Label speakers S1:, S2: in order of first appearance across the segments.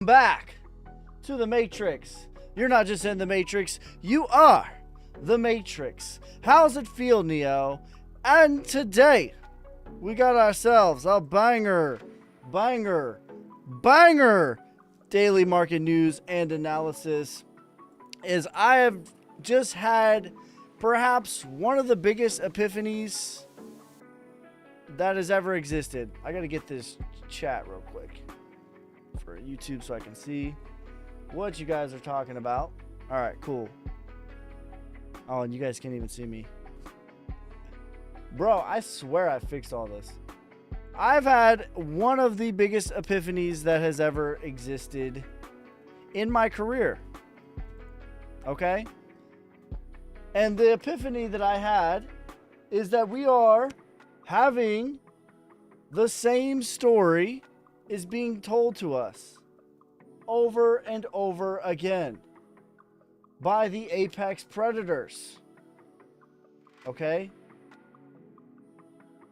S1: Back to the Matrix. You're not just in the Matrix, you are the Matrix. How's it feel, Neo? And today, we got ourselves a banger daily market news and analysis. As I have just had perhaps one of the biggest epiphanies that has ever existed. I gotta get this chat real quick for YouTube so I can see what you guys are talking about. All right, cool. Oh, and you guys can't even see me. Bro, I swear I fixed all this. I've had one of the biggest epiphanies that has ever existed in my career. Okay? And the epiphany that I had is that we are having the same story is being told to us over and over again by the apex predators. Okay?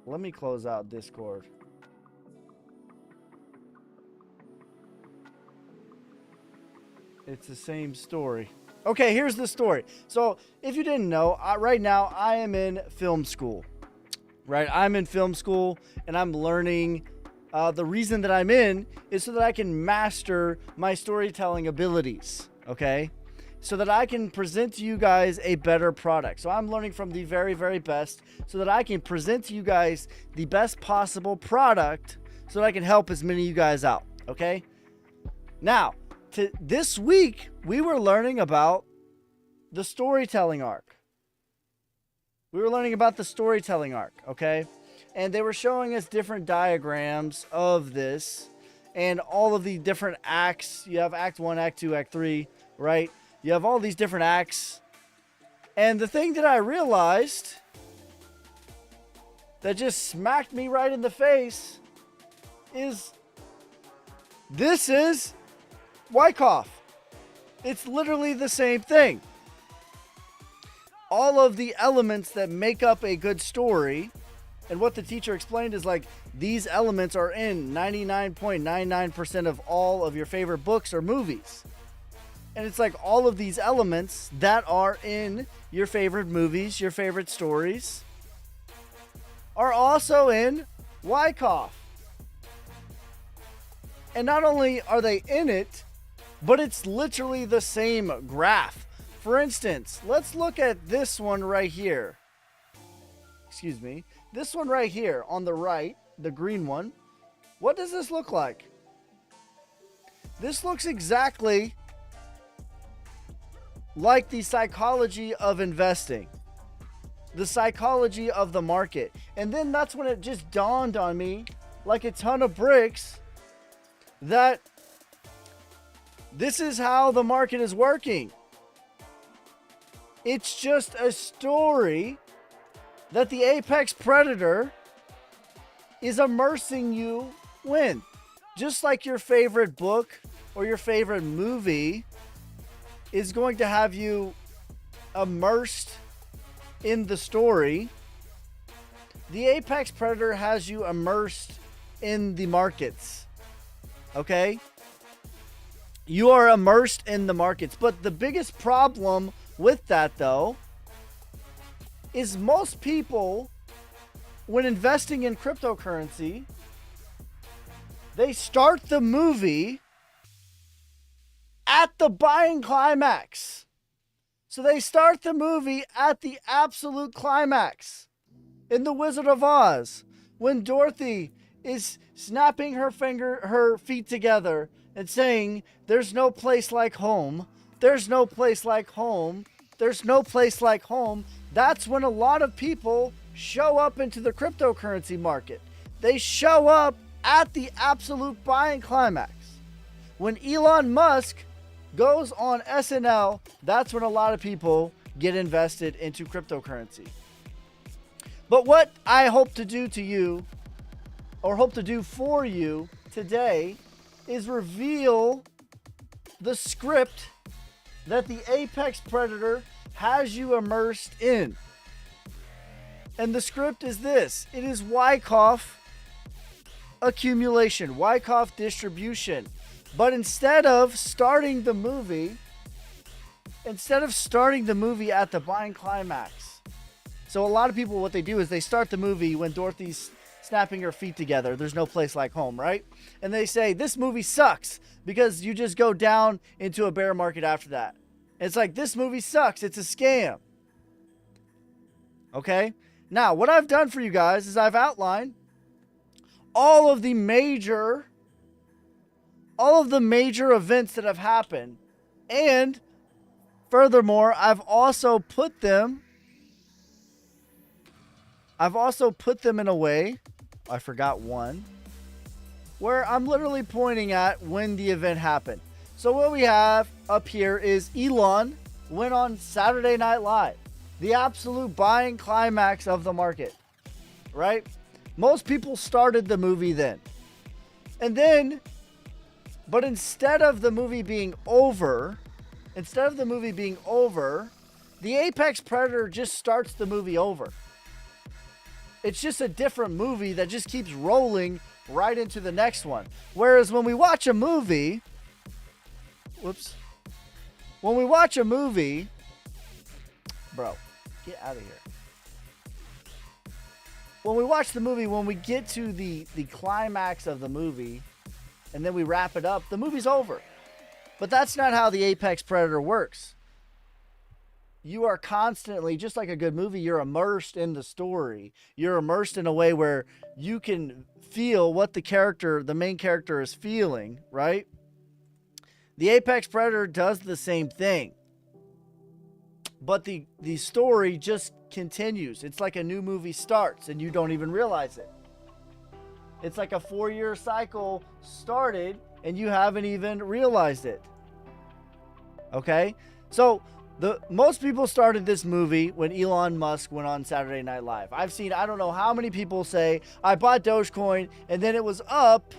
S1: Let me close out Discord. It's the same story. Okay, here's the story. So, if you didn't know, right now I am in film school. Right? I'm in film school and I'm learning. The reason that I'm in is so that I can master my storytelling abilities. Okay? So that I can present to you guys a better product. So I'm learning from the very, very best so that I can present to you guys the best possible product so that I can help as many of you guys out. Okay? Now, this week, we were learning about the storytelling arc. We were learning about the storytelling arc, okay? And they were showing us different diagrams of this and all of the different acts. You have Act 1, Act 2, Act 3, right? You have all these different acts. And the thing that I realized that just smacked me right in the face is this is Wyckoff. It's literally the same thing. All of the elements that make up a good story, and what the teacher explained is like these elements are in 99.99% of all of your favorite books or movies. And it's like all of these elements that are in your favorite movies, your favorite stories, are also in Wyckoff. And not only are they in it, but it's literally the same graph. For instance, let's look at this one right here. Excuse me. This one right here on the right, the green one. What does this look like? This looks exactly like the psychology of investing. The psychology of the market. And then that's when it just dawned on me, like a ton of bricks, that this is how the market is working. It's just a story that the apex predator is immersing you in. Just like your favorite book or your favorite movie is going to have you immersed in the story, the apex predator has you immersed in the markets. Okay? You are immersed in the markets. But the biggest problem with that, though, is most people, when investing in cryptocurrency, they start the movie at the buying climax. So they start the movie at the absolute climax. In The Wizard of Oz, when Dorothy is snapping her feet together and saying, "There's no place like home. There's no place like home. There's no place like home." That's when a lot of people show up into the cryptocurrency market. They show up at the absolute buying climax. When Elon Musk goes on SNL, that's when a lot of people get invested into cryptocurrency. But what I hope to do to you, or hope to do for you today, is reveal the script that the apex predator has you immersed in. And the script is this. It is Wyckoff accumulation, Wyckoff distribution. But instead of starting the movie at the Buying climax. So a lot of people, what they do is they start the movie when Dorothy's snapping her feet together. There's no place like home, right? And they say, this movie sucks because you just go down into a bear market after that. It's like, this movie sucks. It's a scam. Okay? Now, what I've done for you guys is I've outlined all of the major events that have happened. And furthermore, I've also put them in a way, I forgot one, where I'm literally pointing at when the event happened. So what we have up here is Elon went on Saturday Night Live, the absolute buying climax of the market, right? Most people started the movie then. And then, but instead of the movie being over, the Apex Predator just starts the movie over. It's just a different movie that just keeps rolling right into the next one. Whereas when we watch a movie, bro, get out of here. When we watch the movie, when we get to the climax of the movie and then we wrap it up, the movie's over. But that's not how the Apex Predator works. You are constantly, just like a good movie, you're immersed in the story. You're immersed in a way where you can feel what the main character is feeling, right? The Apex Predator does the same thing. But the story just continues. It's like a new movie starts and you don't even realize it. It's like a 4-year cycle started and you haven't even realized it. Okay? So most people started this movie when Elon Musk went on Saturday Night Live. I've seen, I don't know how many people say, I bought Dogecoin and then it was up,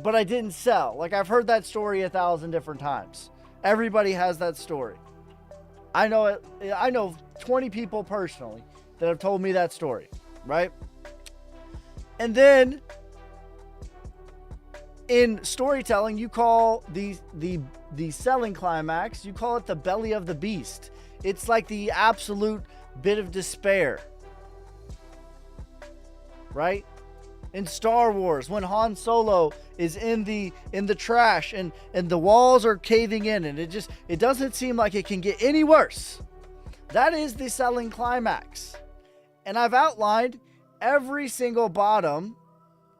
S1: but I didn't sell. Like, I've heard that story 1,000 different times. Everybody has that story. I know 20 people personally that have told me that story, right? And then in storytelling, you call the selling climax, you call it the belly of the beast. It's like the absolute bit of despair, right? In Star Wars, when Han Solo is in the trash and the walls are caving in and it doesn't seem like it can get any worse. That is the selling climax. And I've outlined every single bottom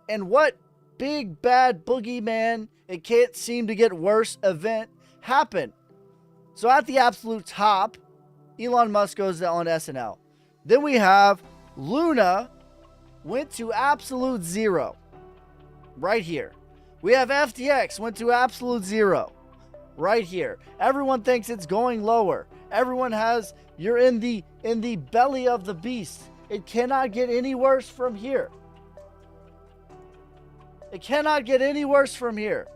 S1: and what big bad boogeyman, it can't seem to get worse event happened. So at the absolute top, Elon Musk goes on SNL. Then we have Luna went to absolute zero right here. We have FTX went to absolute zero right here. Everyone thinks it's going lower. Everyone has, you're in the belly of the beast. It cannot get any worse from here. It cannot get any worse from here.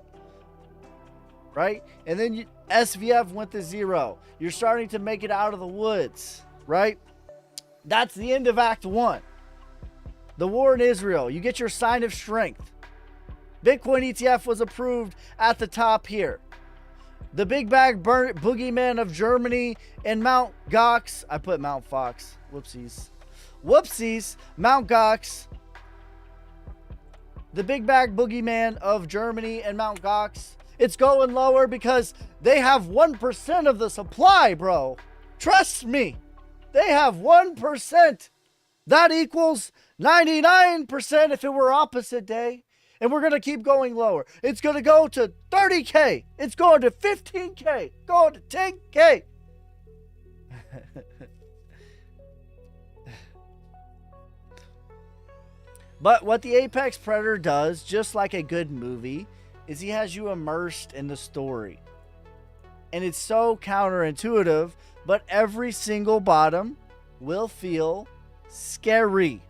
S1: Right? And then SVF went to zero. You're starting to make it out of the woods. Right? That's the end of Act 1. The war in Israel. You get your sign of strength. Bitcoin ETF was approved at the top here. The big bag boogeyman of Germany and Mount Gox. I put Mount Fox. Whoopsies. Mount Gox. The big bag boogeyman of Germany and Mount Gox. It's going lower because they have 1% of the supply, bro. Trust me. They have 1%. That equals 99% if it were opposite day. And we're going to keep going lower. It's going to go to 30K. It's going to 15K. Going to 10K. But what the Apex Predator does, just like a good movie, is he has you immersed in the story. And it's so counterintuitive, but every single bottom will feel scary.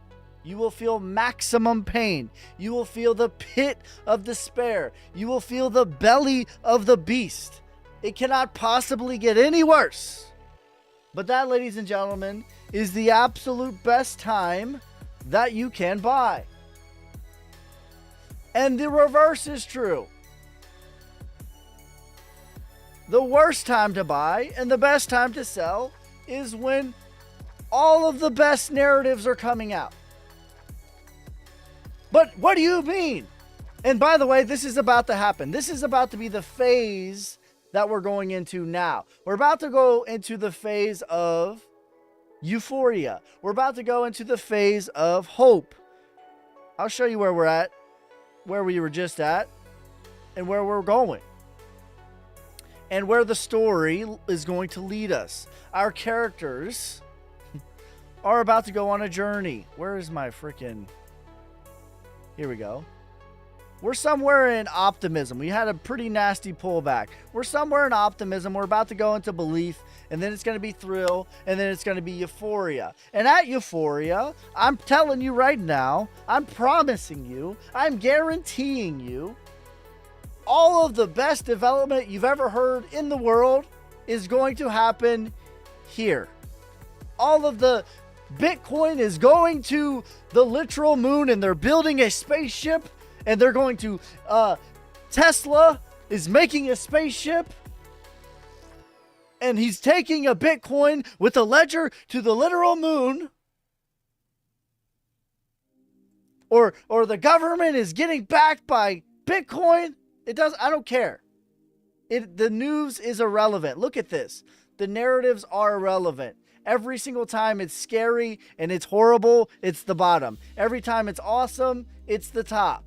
S1: You will feel maximum pain. You will feel the pit of despair. You will feel the belly of the beast. It cannot possibly get any worse. But that, ladies and gentlemen, is the absolute best time that you can buy. And the reverse is true. The worst time to buy and the best time to sell is when all of the best narratives are coming out. But what do you mean? And by the way, this is about to happen. This is about to be the phase that we're going into now. We're about to go into the phase of euphoria. We're about to go into the phase of hope. I'll show you where we're at, where we were just at, and where we're going. And where the story is going to lead us. Our characters are about to go on a journey. Where is my freaking... Here we go. We're somewhere in optimism. We had a pretty nasty pullback. We're somewhere in optimism. We're about to go into belief, and then it's going to be thrill, and then it's going to be euphoria. And at euphoria, I'm telling you right now, I'm promising you, I'm guaranteeing you, all of the best development you've ever heard in the world is going to happen here. All of the Bitcoin is going to the literal moon, and they're building a spaceship, and they're going to Tesla is making a spaceship, and he's taking a Bitcoin with a ledger to the literal moon, or the government is getting backed by Bitcoin. I don't care. The news is irrelevant. Look at this. The narratives are irrelevant. Every single time it's scary and it's horrible, it's the bottom. Every time it's awesome, it's the top.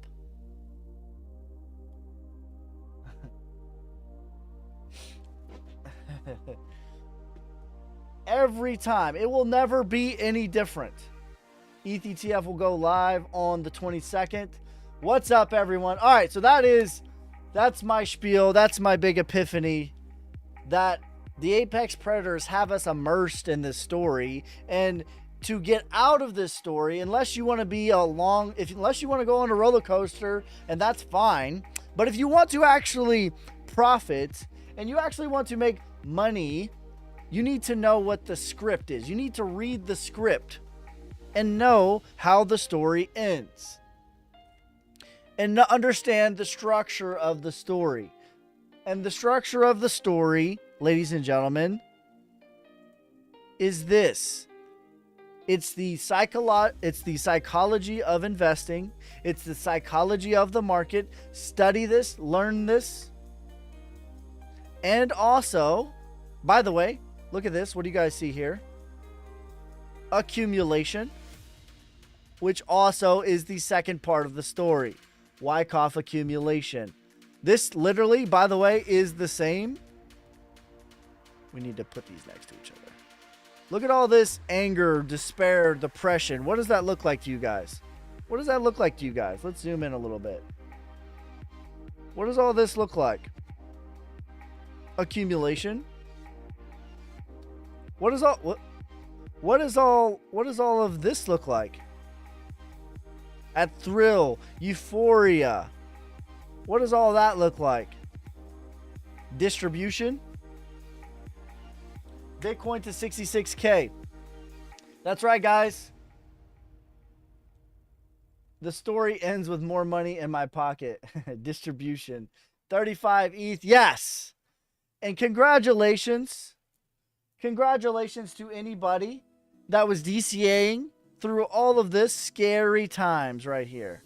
S1: Every time. It will never be any different. ETH will go live on the 22nd. What's up, everyone? All right, so that's my spiel. That's my big epiphany that the Apex Predators have us immersed in this story. And to get out of this story, unless you want to be unless you want to go on a roller coaster, and that's fine. But if you want to actually profit and you actually want to make money, you need to know what the script is. You need to read the script and know how the story ends. And understand the structure of the story. And the structure of the story, ladies and gentlemen, is this. It's the psychology of investing. It's the psychology of the market. Study this, learn this. And also, by the way, look at this. What do you guys see here? Accumulation, which also is the second part of the story. Wyckoff accumulation. This literally, by the way, is the same. We need to put these next to each other. Look at all this anger, despair, depression. What does that look like to you guys? What does that look like to you guys? Let's zoom in a little bit. What does all this look like? Accumulation. What does all of this look like? At thrill, euphoria. What does all that look like? Distribution. Bitcoin to 66K. That's right, guys. The story ends with more money in my pocket. Distribution. 35 ETH. Yes. And congratulations. Congratulations to anybody that was DCAing through all of this scary times right here.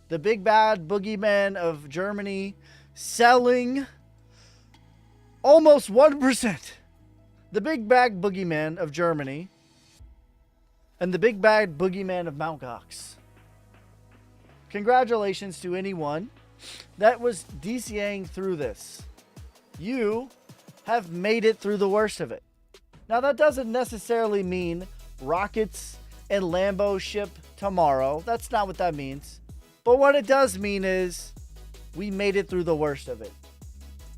S1: The big bad boogeyman of Germany selling almost 1%. The big bad boogeyman of Germany and the big bad boogeyman of Mt. Gox. Congratulations to anyone that was DCAing through this. You have made it through the worst of it. Now, that doesn't necessarily mean rockets and Lambo ship tomorrow. That's not what that means. But what it does mean is we made it through the worst of it.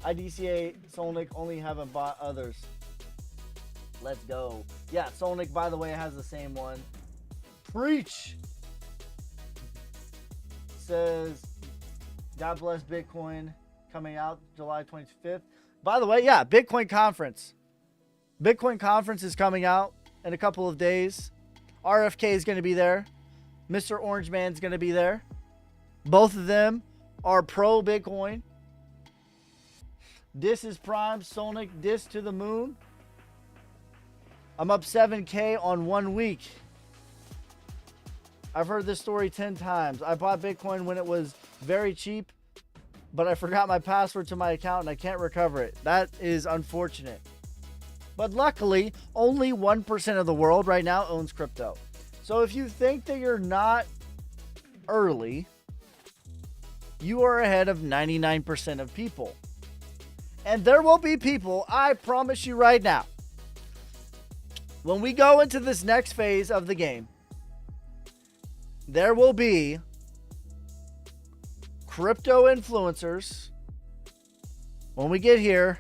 S1: I DCA Solnick, only haven't bought others. Let's go. Yeah, Solnick, by the way, has the same one. Preach! Says, God bless Bitcoin, coming out July 25th. By the way, yeah, Bitcoin conference. Bitcoin conference is coming out in a couple of days. RFK is going to be there. Mr. Orange Man's going to be there. Both of them are pro Bitcoin. This is prime. Solnic, this to the moon. I'm up 7K on 1 week. I've heard this story 10 times. I bought Bitcoin when it was very cheap, but I forgot my password to my account and I can't recover it. That is unfortunate. But luckily, only 1% of the world right now owns crypto. So if you think that you're not early, you are ahead of 99% of people. And there will be people, I promise you right now, when we go into this next phase of the game, there will be crypto influencers. When we get here,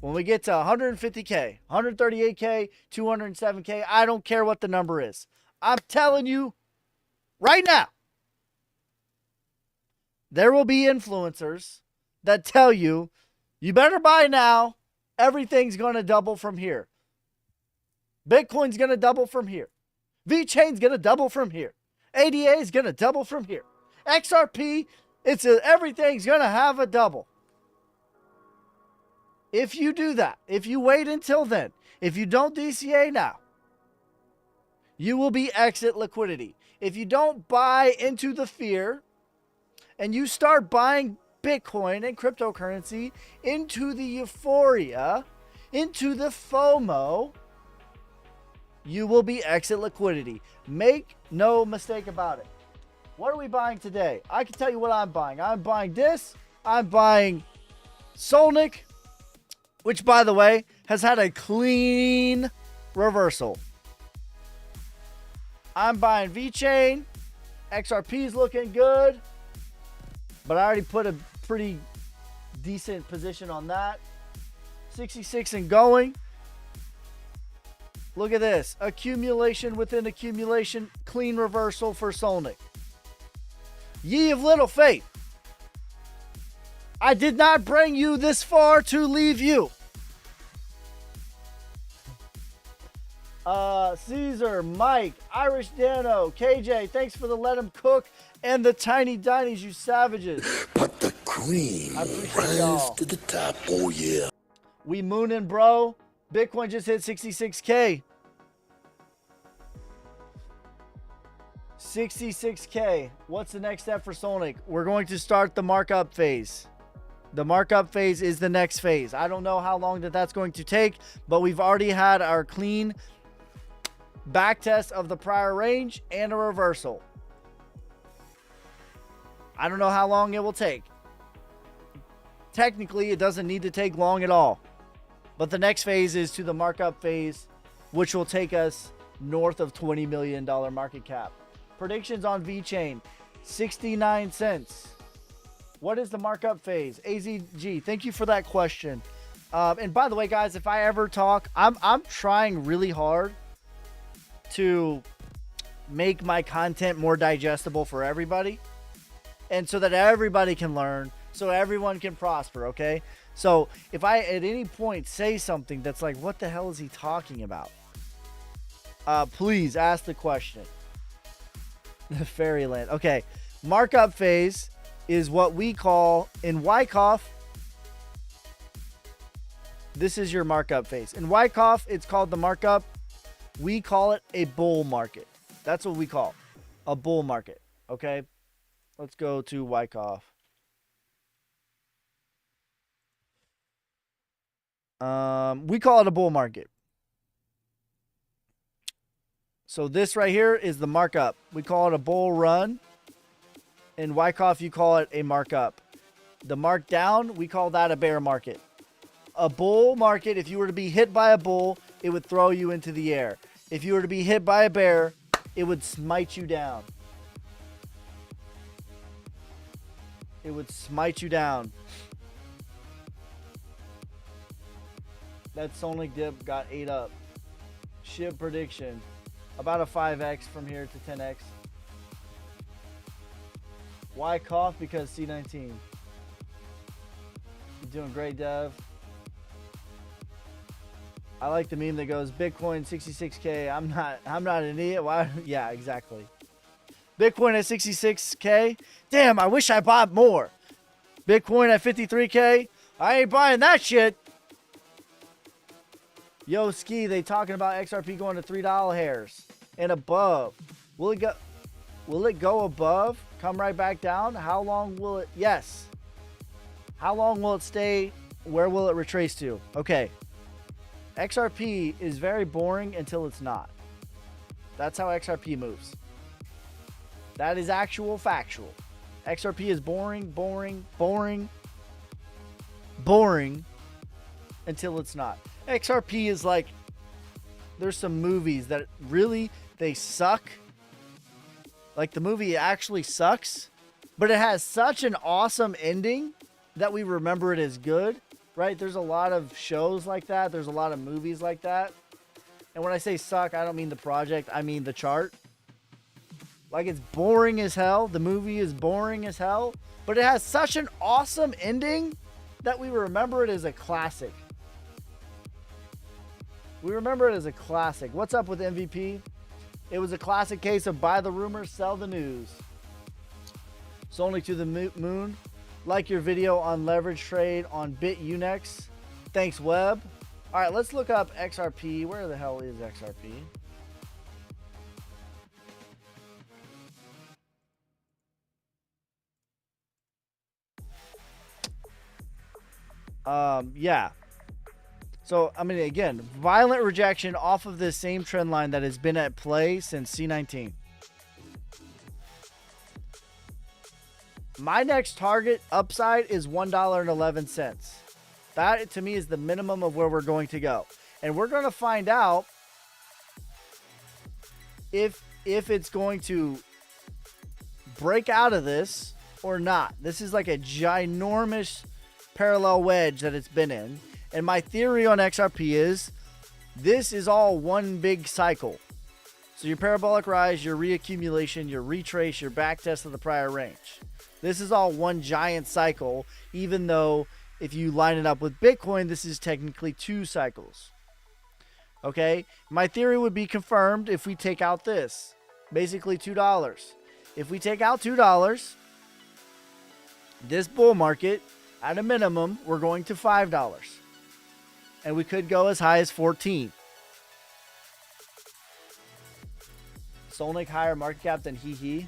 S1: when we get to 150K, 138K, 207K, I don't care what the number is. I'm telling you right now, there will be influencers that tell you, you better buy now. Everything's going to double from here. Bitcoin's going to double from here. VeChain's going to double from here. ADA is going to double from here. XRP, everything's going to have a double. If you do that, if you wait until then, if you don't DCA now, you will be exit liquidity. If you don't buy into the fear and you start buying Bitcoin and cryptocurrency into the euphoria, into the FOMO, you will be exit liquidity. Make no mistake about it. What are we buying today? I can tell you what I'm buying. I'm buying this. I'm buying Solnic, which, by the way, has had a clean reversal. I'm buying VeChain. XRP's looking good, but I already put a pretty decent position on that. 66 and going. Look at this. Accumulation within accumulation. Clean reversal for Solnic. Ye of little faith. I did not bring you this far to leave you. Caesar, Mike, Irish Dano, KJ, thanks for the let 'em cook and the tiny dinies, you savages.
S2: But the cream rise to the top. Oh yeah.
S1: We mooning, bro. Bitcoin just hit 66K. 66K. What's the next step for Solnic? We're going to start the markup phase. The markup phase is the next phase. I don't know how long that's going to take, but we've already had our clean back test of the prior range and a reversal. I don't know how long it will take. Technically, it doesn't need to take long at all. But the next phase is to the markup phase, which will take us north of $20 million market cap. Predictions on VeChain, 69 cents. What is the markup phase? AZG, thank you for that question. And by the way, guys, if I ever talk, I'm trying really hard to make my content more digestible for everybody, and so that everybody can learn, so everyone can prosper, okay? So if I at any point say something that's like, what the hell is he talking about? Please ask the question. Fairyland. Okay. Markup phase is what we call in Wyckoff. This is your markup phase. In Wyckoff, it's called the markup. We call it a bull market. That's what we call a bull market. Okay. Let's go to Wyckoff. We call it a bull market. So this right here is the markup. We call it a bull run. In Wyckoff, you call it a markup. The markdown, we call that a bear market. A bull market, if you were to be hit by a bull, it would throw you into the air. If you were to be hit by a bear, it would smite you down. It would smite you down. That Solnic dip got 8 up. Ship prediction. About a 5x from here to 10x. Why cough? Because C19. You're doing great, Dev. I like the meme that goes, Bitcoin 66K. I'm not an idiot. Why? Yeah, exactly. Bitcoin at 66K. Damn, I wish I bought more. Bitcoin at 53K. I ain't buying that shit. Yo, Ski, they talking about XRP going to $3 hairs and above. Will it go above? Come right back down? How long will it? Yes. How long will it stay? Where will it retrace to? Okay. XRP is very boring until it's not. That's how XRP moves. That is actual factual. XRP is boring until it's not. XRP is like, there's some movies that really, they suck. Like the movie actually sucks, but it has such an awesome ending that we remember it as good, right? There's a lot of shows like that. There's a lot of movies like that. And when I say suck, I don't mean the project. I mean the chart. Like it's boring as hell. The movie is boring as hell, but it has such an awesome ending that we remember it as a classic. We remember it as a classic. What's up with MVP? It was a classic case of buy the rumors, sell the news. It's only to the moon. Like your video on leverage trade on BitUnex. Thanks, Web. All right, let's look up XRP. Where the hell is XRP? Yeah. So, I mean, again, violent rejection off of this same trend line that has been at play since C19. My next target upside is $1.11. That, to me, is the minimum of where we're going to go. And we're going to find out if it's going to break out of this or not. This is like a ginormous parallel wedge that it's been in. And my theory on XRP is this is all one big cycle. So your parabolic rise, your reaccumulation, your retrace, your backtest of the prior range. This is all one giant cycle, even though if you line it up with Bitcoin, this is technically two cycles. Okay? My theory would be confirmed if we take out this. Basically $2. If we take out $2, this bull market, at a minimum, we're going to $5. And we could go as high as 14. Solnick higher market cap than Hee.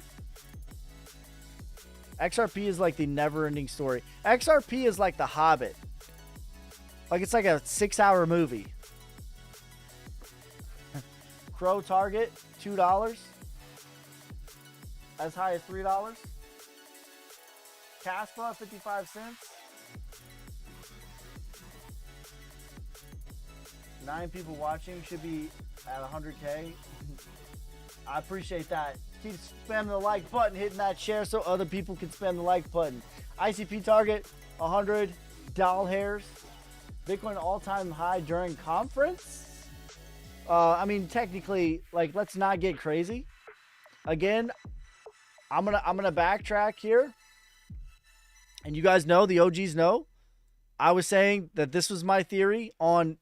S1: XRP is like the never-ending story. XRP is like The Hobbit. Like it's like a 6-hour movie. Crow target, $2. As high as $3. Caspa, 55 cents. 9 people watching, should be at 100K. I appreciate that. Keep spamming the like button, hitting that share so other people can spam the like button. ICP target, 100 doll hairs. Bitcoin all-time high during conference. I mean, technically, like, let's not get crazy. Again, I'm gonna backtrack here. And you guys know, the OGs know, I was saying that this was my theory on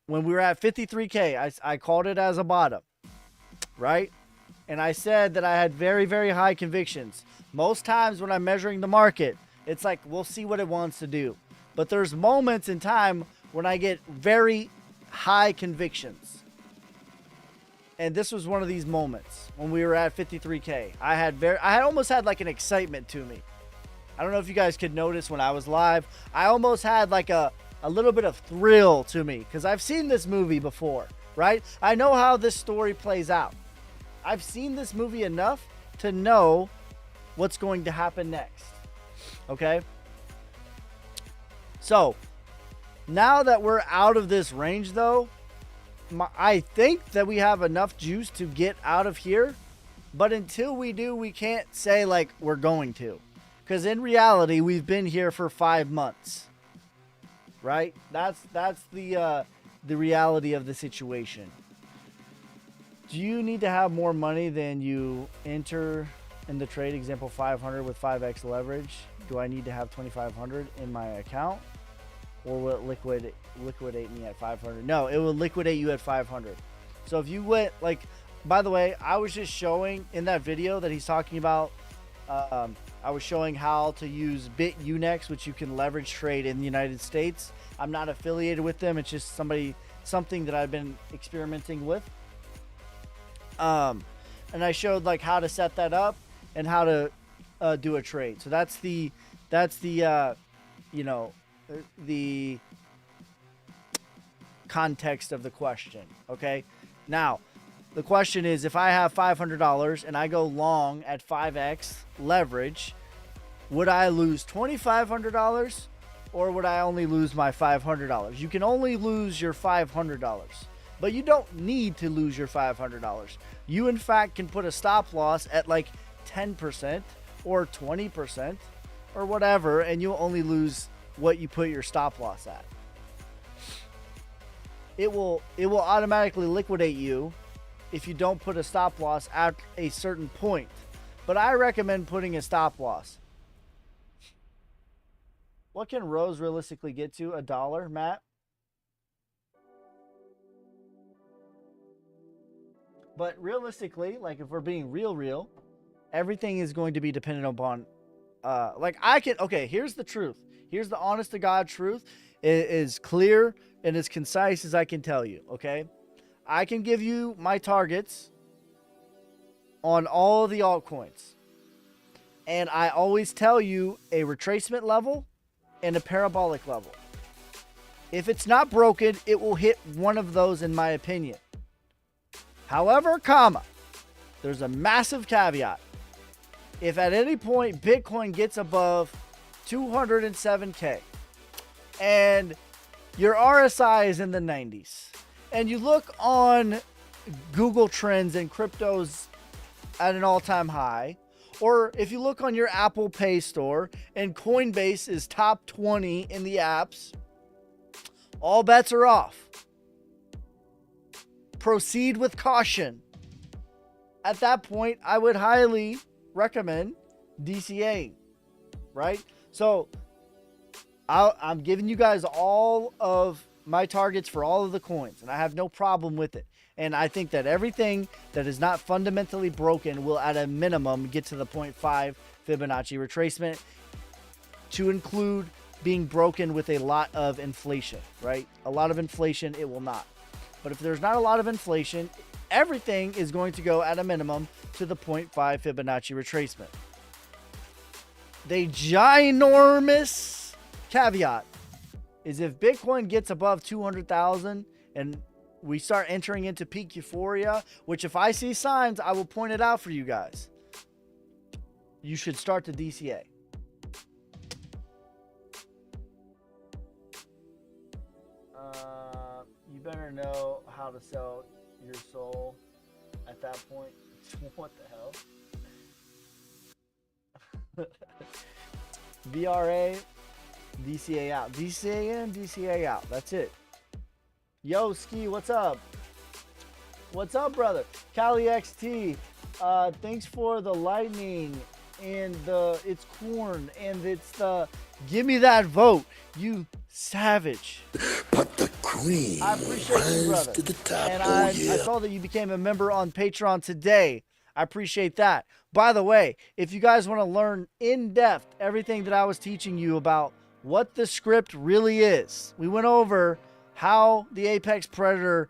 S1: when we were at 53K. I called it as a bottom, right? And I said that I had very, very high convictions. Most times when I'm measuring the market, it's like, we'll see what it wants to do. But there's moments in time when I get very high convictions. And this was one of these moments when we were at 53K. I almost had like an excitement to me. I don't know if you guys could notice when I was live. I almost had like a little bit of thrill to me because I've seen this movie before, right? I know how this story plays out. I've seen this movie enough to know what's going to happen next. Okay? So, now that we're out of this range though, I think that we have enough juice to get out of here. But until we do, we can't say like we're going to. Because in reality, we've been here for 5 months. Right? That's the reality of the situation. Do you need to have more money than you enter in the trade? Example 500 with 5x leverage. Do I need to have 2,500 in my account? Or will it liquidate me at 500? No, it will liquidate you at 500. So if you went, like, by the way, I was just showing in that video that he's talking about, I was showing how to use BitUnex, which you can leverage trade in the United States. I'm not affiliated with them. It's just something that I've been experimenting with. And I showed like how to set that up and how to do a trade. So that's the the context of the question. Okay. Now, the question is, if I have $500 and I go long at 5x leverage, would I lose $2,500 or would I only lose my $500? You can only lose your $500, but you don't need to lose your $500. You, in fact, can put a stop loss at like 10% or 20% or whatever, and you'll only lose what you put your stop loss at. It will automatically liquidate you if you don't put a stop loss at a certain point. But I recommend putting a stop loss. What can Rose realistically get to? $1, Matt? But realistically, like if we're being real, everything is going to be dependent upon, okay, here's the truth. Here's the honest to God truth. It is clear and as concise as I can tell you, okay? I can give you my targets on all the altcoins. And I always tell you a retracement level and a parabolic level. If it's not broken, it will hit one of those in my opinion. However, there's a massive caveat. If at any point Bitcoin gets above 207K and your RSI is in the 90s and you look on Google Trends and cryptos at an all-time high, or if you look on your Apple Pay store and Coinbase is top 20 in the apps, all bets are off. Proceed with caution. At that point, I would highly recommend DCA, right? So I'm giving you guys all of my targets for all of the coins, and I have no problem with it. And I think that everything that is not fundamentally broken will, at a minimum, get to the 0.5 Fibonacci retracement, to include being broken with a lot of inflation, right? A lot of inflation, it will not. But if there's not a lot of inflation, everything is going to go at a minimum to the 0.5 Fibonacci retracement. The ginormous caveat is if Bitcoin gets above 200,000 and we start entering into peak euphoria, which if I see signs, I will point it out for you guys. You should start the DCA. You better know how to sell your soul at that point. What the hell? VRA, DCA out. DCA in, DCA out. That's it. Yo, Ski, what's up? What's up, brother? Cali XT, thanks for the lightning and it's corn and it's the give me that vote, you savage.
S2: But the cream
S1: I appreciate you, brother.
S2: to the top.
S1: And
S2: Oh,
S1: I
S2: yeah.
S1: saw that you became a member on Patreon today. I appreciate that. By the way, if you guys want to learn in depth everything that I was teaching you about what the script really is, we went over how the Apex Predator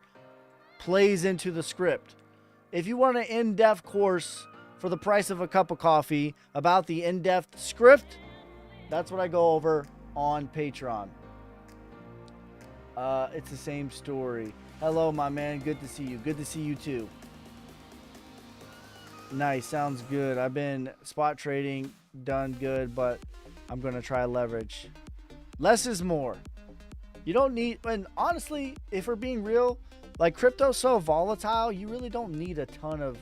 S1: plays into the script. If you want an in-depth course for the price of a cup of coffee about the in-depth script, that's what I go over on Patreon. It's the same story. Hello, my man. Good to see you. Good to see you too. Nice. Sounds good. I've been spot trading, done good, but I'm going to try leverage. Less is more. You don't need, and honestly, if we're being real, like crypto's so volatile, you really don't need a ton of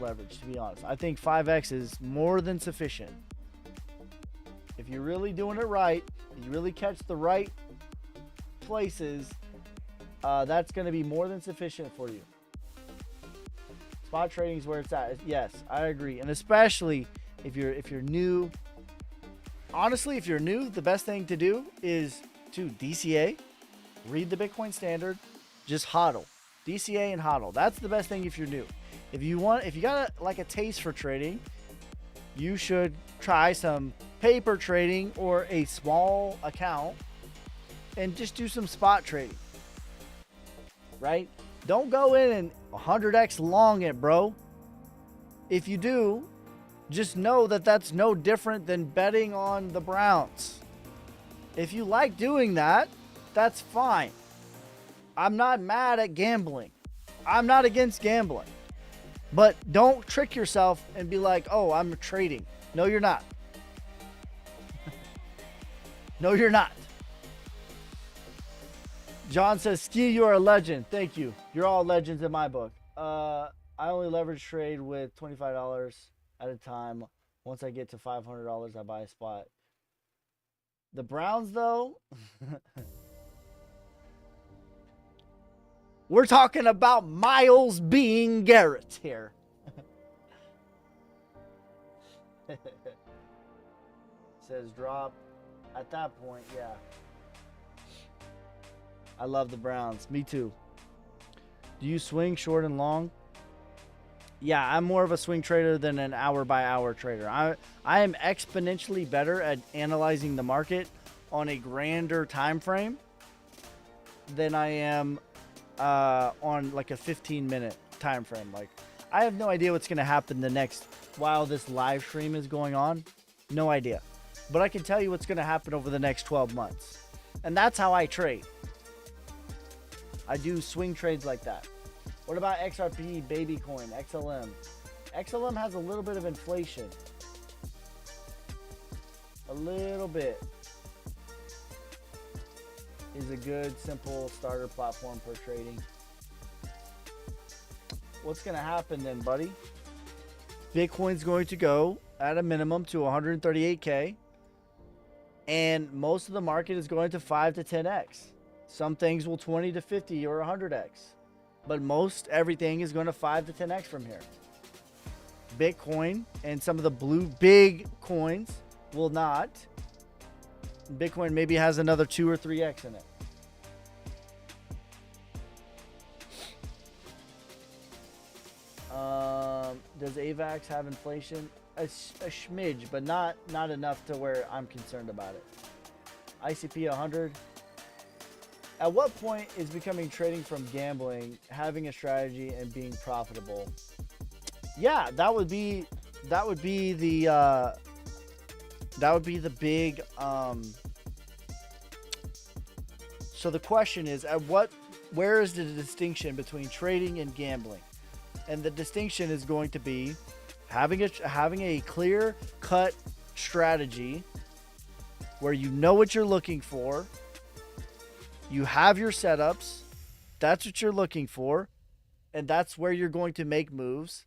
S1: leverage, to be honest. I think 5x is more than sufficient. If you're really doing it right, you really catch the right places, that's going to be more than sufficient for you. Spot trading is where it's at. Yes, I agree. And especially if you're new, honestly, if you're new, the best thing to do is to DCA, read the Bitcoin standard, just hodl. DCA and HODL. That's the best thing if you're new. If you got like a taste for trading, you should try some paper trading or a small account and just do some spot trading. Right? Don't go in and 100x long it, bro. If you do, just know that that's no different than betting on the Browns. If you like doing that, that's fine. I'm not mad at gambling. I'm not against gambling. But don't trick yourself and be like, oh, I'm trading. No, you're not. No, you're not. John says, Ski, you are a legend. Thank you. You're all legends in my book. I only leverage trade with $25 at a time. Once I get to $500, I buy a spot. The Browns, though... We're talking about Myles being Garrett here. Says drop. At that point, yeah. I love the Browns. Me too. Do you swing short and long? Yeah, I'm more of a swing trader than an hour-by-hour trader. I am exponentially better at analyzing the market on a grander time frame than I am on like a 15-minute time frame. Like, I have no idea what's going to happen while this live stream is going on. No idea. But I can tell you what's going to happen over the next 12 months. And that's how I trade. I do swing trades like that. What about XRP, Babycoin, XLM? XLM has a little bit of inflation. A little bit. Is a good, simple starter platform for trading. What's going to happen then, buddy? Bitcoin's going to go at a minimum to 138K. And most of the market is going to 5 to 10x. Some things will 20 to 50 or 100x. But most everything is going to 5 to 10x from here. Bitcoin and some of the blue big coins will not. Bitcoin maybe has another 2 or 3x in it. Does AVAX have inflation? A smidge, but not enough to where I'm concerned about it. ICP 100. At what point is becoming trading from gambling, having a strategy, and being profitable? Yeah, that would be the big. So the question is, where is the distinction between trading and gambling? And the distinction is going to be having a clear cut strategy where you know what you're looking for. You have your setups. That's what you're looking for. And that's where you're going to make moves.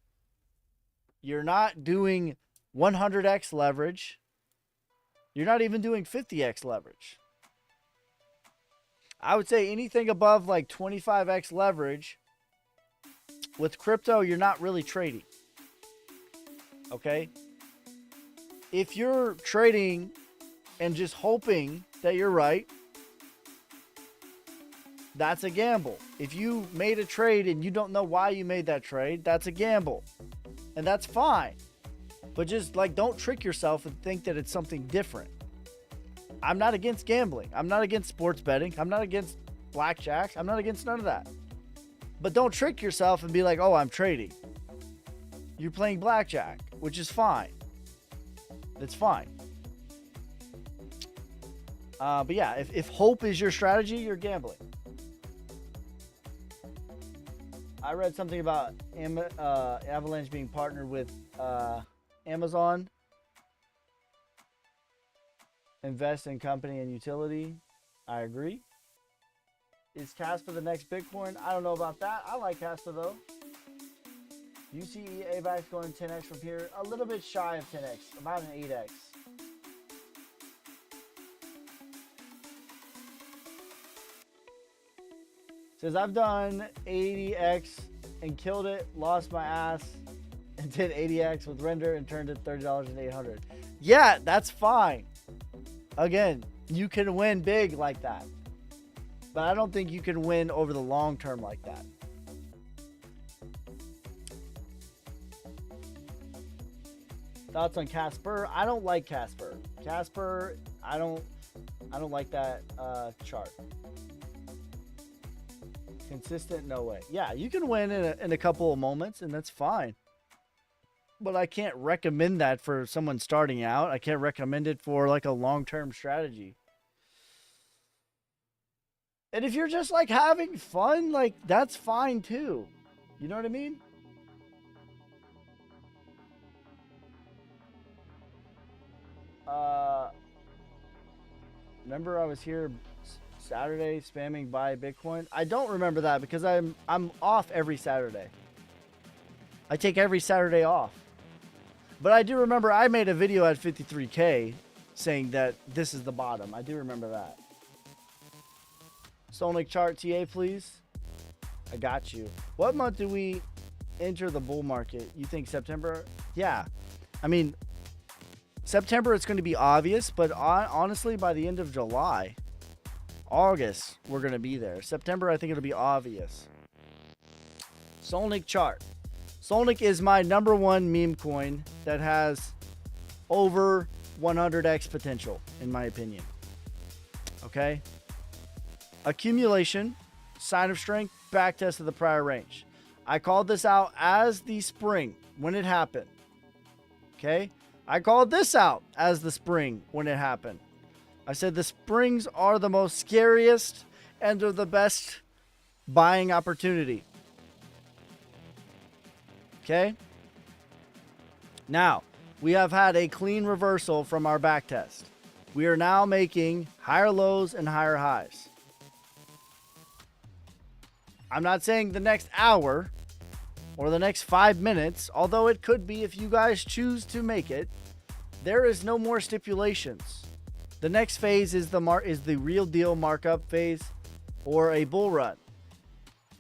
S1: You're not doing 100x leverage. You're not even doing 50x leverage. I would say anything above like 25x leverage with crypto, you're not really trading. Okay? If you're trading and just hoping that you're right, that's a gamble. If you made a trade and you don't know why you made that trade, that's a gamble. And that's fine. But just like, don't trick yourself and think that it's something different. I'm not against gambling. I'm not against sports betting. I'm not against blackjack. I'm not against none of that. But don't trick yourself and be like, oh, I'm trading. You're playing blackjack, which is fine. It's fine. But yeah, if hope is your strategy, you're gambling. I read something about Avalanche being partnered with Amazon. Invest in company and utility. I agree. Is Casper the next Bitcoin? I don't know about that. I like Casper though. You see AVAX going 10x from here. A little bit shy of 10x. About an 8x. Says I've done 80x and killed it, lost my ass, and did 80x with render and turned it $30 and 800. Yeah, that's fine. Again, you can win big like that. But I don't think you can win over the long term like that. Thoughts on Casper? I don't like Casper. Casper, I don't like that chart. Consistent, no way. Yeah, you can win in a couple of moments, and that's fine. But I can't recommend that for someone starting out. I can't recommend it for like a long-term strategy. And if you're just like having fun, like that's fine too. You know what I mean? Remember I was here Saturday spamming buy Bitcoin? I don't remember that because I'm off every Saturday. I take every Saturday off. But I do remember I made a video at 53K saying that this is the bottom. I do remember that. Sonic chart TA, please. I got you. What month do we enter the bull market? You think September? Yeah. I mean, September it's going to be obvious, but honestly, by the end of July, August, we're going to be there. September, I think it'll be obvious. Solnic chart. Solnic is my #1 meme coin that has over 100x potential, in my opinion. Okay? Accumulation, sign of strength, backtest of the prior range. I called this out as the spring when it happened. Okay? I called this out as the spring when it happened. I said the springs are the most scariest and are the best buying opportunity. Okay? Now, we have had a clean reversal from our backtest. We are now making higher lows and higher highs. I'm not saying the next hour or the next 5 minutes, although it could be if you guys choose to make it. There is no more stipulations. The next phase is the real deal markup phase or a bull run,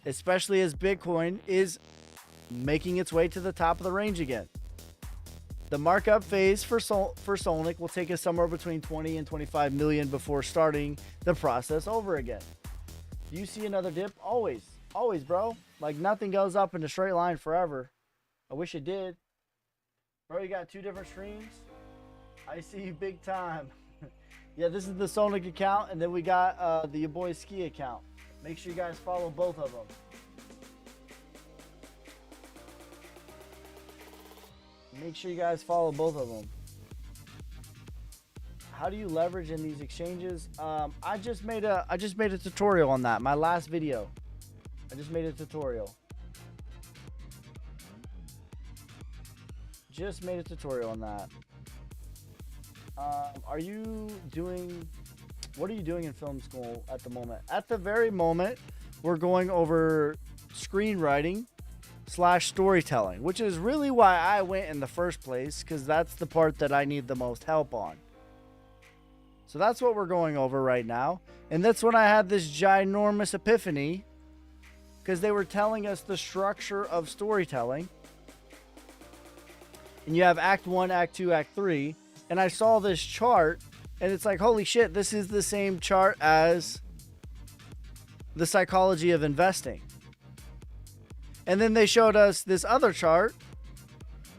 S1: especially as Bitcoin is making its way to the top of the range again. The markup phase for Solnic will take us somewhere between 20 and 25 million before starting the process over again. Do you see another dip? Always. Always, bro. Like nothing goes up in a straight line forever. I wish it did. Bro, you got 2 different streams? I see you big time. Yeah, this is the Solnic account, and then we got the Your Boy Ski account. Make sure you guys follow both of them. Make sure you guys follow both of them. How do you leverage in these exchanges? I just made a tutorial on that. My last video. I just made a tutorial. Just made a tutorial on that. What are you doing in film school at the moment? At the very moment, we're going over screenwriting / storytelling, which is really why I went in the first place, because that's the part that I need the most help on. So that's what we're going over right now. And that's when I had this ginormous epiphany, because they were telling us the structure of storytelling. And you have Act 1, Act 2, Act 3. And I saw this chart, and it's like, holy shit, this is the same chart as the psychology of investing. And then they showed us this other chart,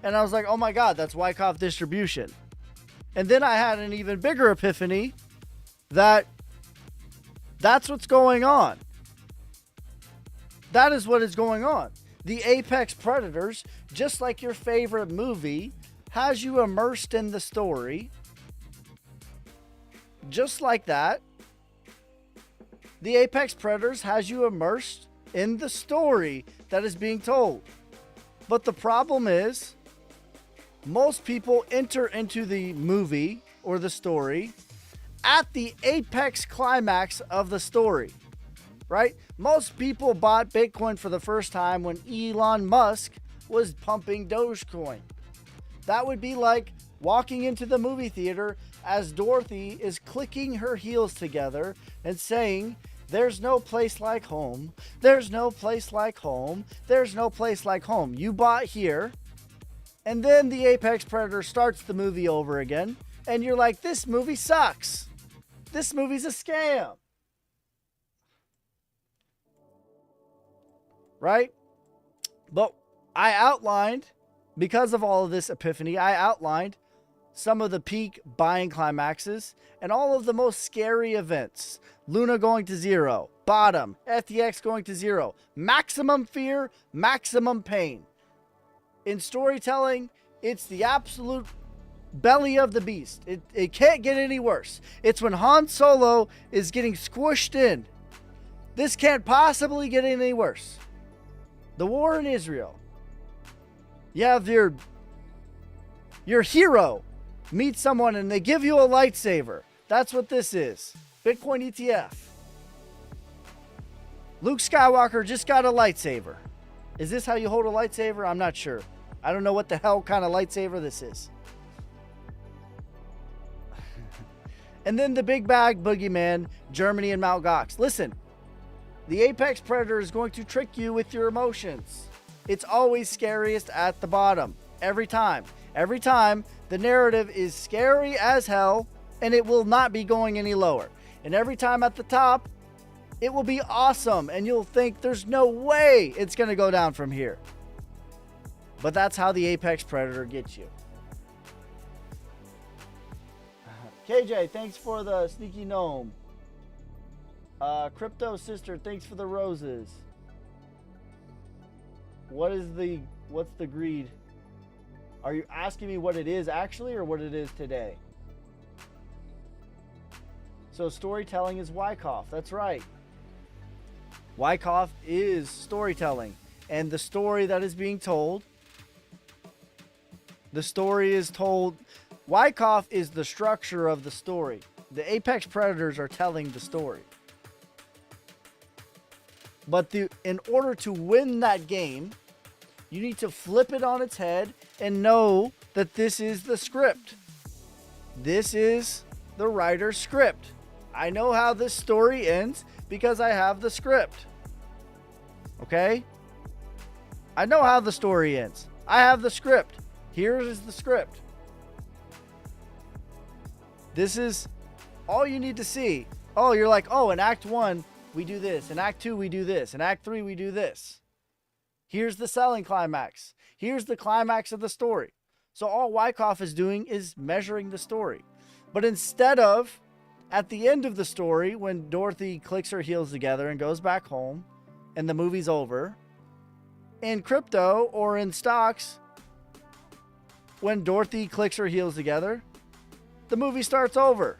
S1: and I was like, oh my God, that's Wyckoff distribution. And then I had an even bigger epiphany that that's what's going on. That is what is going on. The apex predators, just like your favorite movie, has you immersed in the story. Just like that. The apex predators has you immersed in the story that is being told. But the problem is, most people enter into the movie or the story at the apex climax of the story, right? Most people bought Bitcoin for the first time when Elon Musk was pumping Dogecoin. That would be like walking into the movie theater as Dorothy is clicking her heels together and saying, "There's no place like home. There's no place like home. There's no place like home." You bought here, and then the apex predator starts the movie over again, and you're like, this movie sucks. This movie's a scam. Right? But I outlined Because of all of this epiphany, I outlined some of the peak buying climaxes and all of the most scary events. Luna going to zero, bottom, FTX going to zero, maximum fear, maximum pain. In storytelling, it's the absolute belly of the beast. It can't get any worse. It's when Han Solo is getting squished in. This can't possibly get any worse. The war in Israel. You have your hero meet someone and they give you a lightsaber. That's what this is. Bitcoin ETF. Luke Skywalker just got a lightsaber. Is this how you hold a lightsaber? I'm not sure. I don't know what the hell kind of lightsaber this is. And then the big bag boogeyman, Germany and Mt. Gox. Listen, the apex predator is going to trick you with your emotions. It's always scariest at the bottom. Every time. Every time, the narrative is scary as hell, and it will not be going any lower. And every time at the top, it will be awesome, and you'll think there's no way it's going to go down from here. But that's how the apex predator gets you. KJ, thanks for the sneaky gnome. Crypto sister, thanks for the roses. What's the greed? Are you asking me what it is actually or what it is today? So storytelling is Wyckoff. That's right. Wyckoff is storytelling. And the story that is being told, the story is told. Wyckoff is the structure of the story. The apex predators are telling the story. But in order to win that game, you need to flip it on its head and know that this is the script. This is the writer's script. I know how this story ends because I have the script. Okay? I know how the story ends. I have the script. Here is the script. This is all you need to see. Oh, you're like, oh, in Act 1, we do this. In Act 2, we do this. In Act 3, we do this. Here's the selling climax. Here's the climax of the story. So all Wyckoff is doing is measuring the story. But instead of, at the end of the story, when Dorothy clicks her heels together and goes back home, and the movie's over, in crypto or in stocks, when Dorothy clicks her heels together, the movie starts over.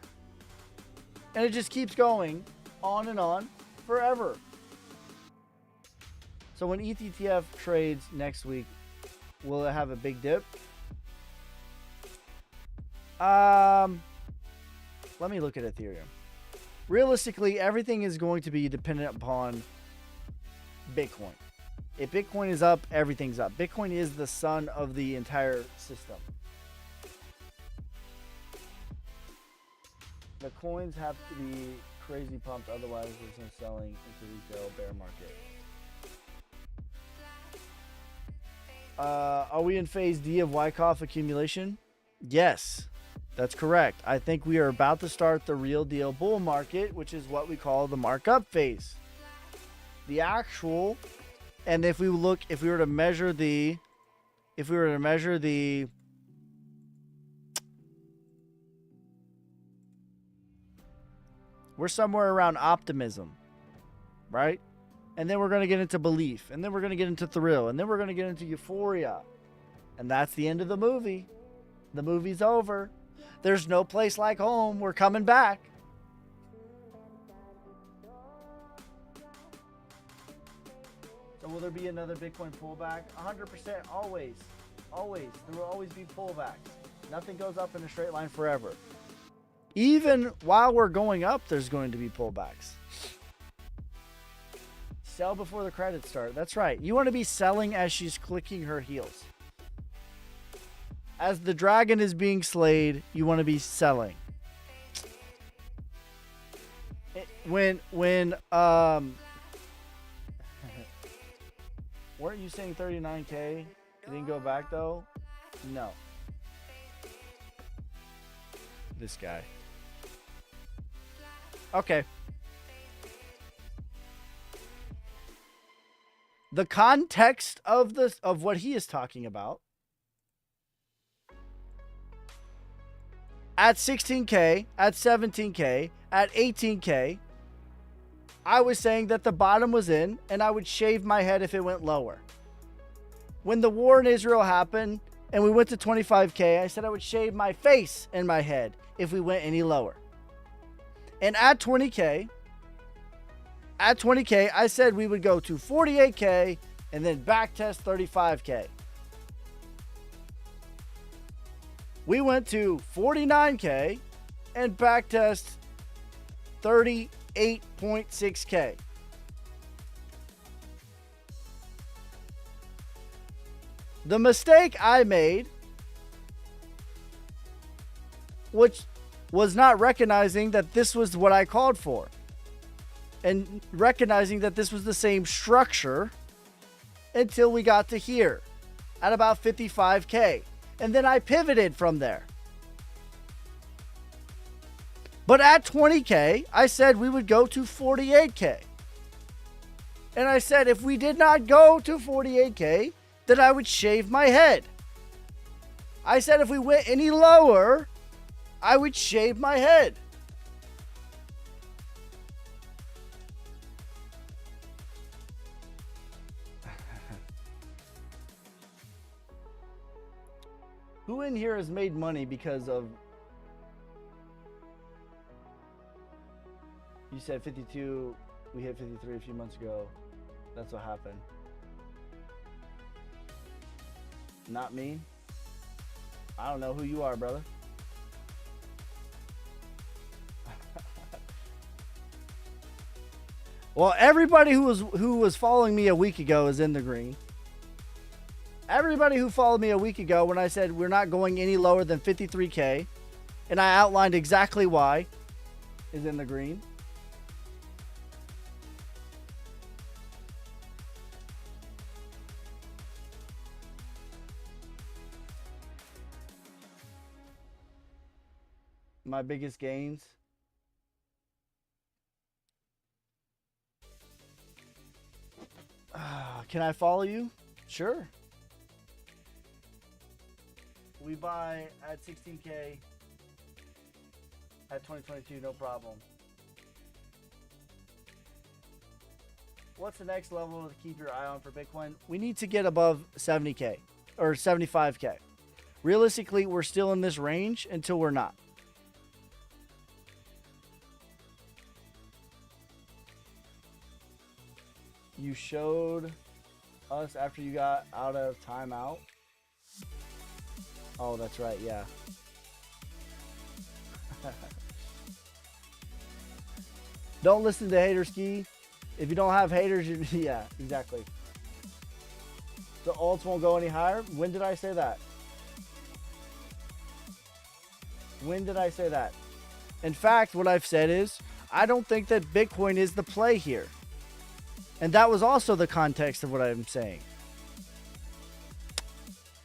S1: And it just keeps going on and on forever. So when ETH trades next week, will it have a big dip? Let me look at Ethereum. Realistically, everything is going to be dependent upon Bitcoin. If Bitcoin is up, everything's up. Bitcoin is the sun of the entire system. The coins have to be crazy pumped, otherwise there's no selling into retail bear market. Are we in phase D of Wyckoff accumulation? Yes, that's correct. I think we are about to start the real deal bull market, which is what we call the markup phase. The actual, and if we were to measure the we're somewhere around optimism, right? And then we're going to get into belief, and then we're going to get into thrill, and then we're going to get into euphoria. And that's the end of the movie. The movie's over. There's no place like home. We're coming back. So will there be another Bitcoin pullback? 100%, always. Always. There will always be pullbacks. Nothing goes up in a straight line forever. Even while we're going up, there's going to be pullbacks. Sell before the credits start. That's right. You want to be selling as she's clicking her heels. As the dragon is being slayed, you want to be selling. When weren't you saying 39K? It didn't go back though? No. This guy. Okay. The context of what he is talking about at 16K, at 17K, at 18K, I was saying that the bottom was in and I would shave my head if it went lower. When the war in Israel happened and we went to 25K, I said I would shave my face and my head if we went any lower. And at 20K, I said we would go to 48K and then back test 35K. We went to 49K and back test 38.6K. The mistake I made, which was not recognizing that this was what I called for, and recognizing that this was the same structure until we got to here at about 55K. And then I pivoted from there. But at 20K, I said we would go to 48K. And I said if we did not go to 48K, then I would shave my head. I said if we went any lower, I would shave my head. Who in here has made money because of... You said 52, we hit 53 a few months ago. That's what happened. Not me. I don't know who you are, brother. Well, everybody who was following me a week ago is in the green. Everybody who followed me a week ago when I said we're not going any lower than 53K, and I outlined exactly why, is in the green. My biggest gains. Can I follow you? Sure. We buy at 16K at 2022, no problem. What's the next level to keep your eye on for Bitcoin? We need to get above 70K or 75K. Realistically, we're still in this range until we're not. You showed us after you got out of timeout. Oh, that's right, yeah. Don't listen to haters, Ski. If you don't have haters, yeah, exactly. The alts won't go any higher. When did I say that? When did I say that? In fact, what I've said is, I don't think that Bitcoin is the play here. And that was also the context of what I'm saying.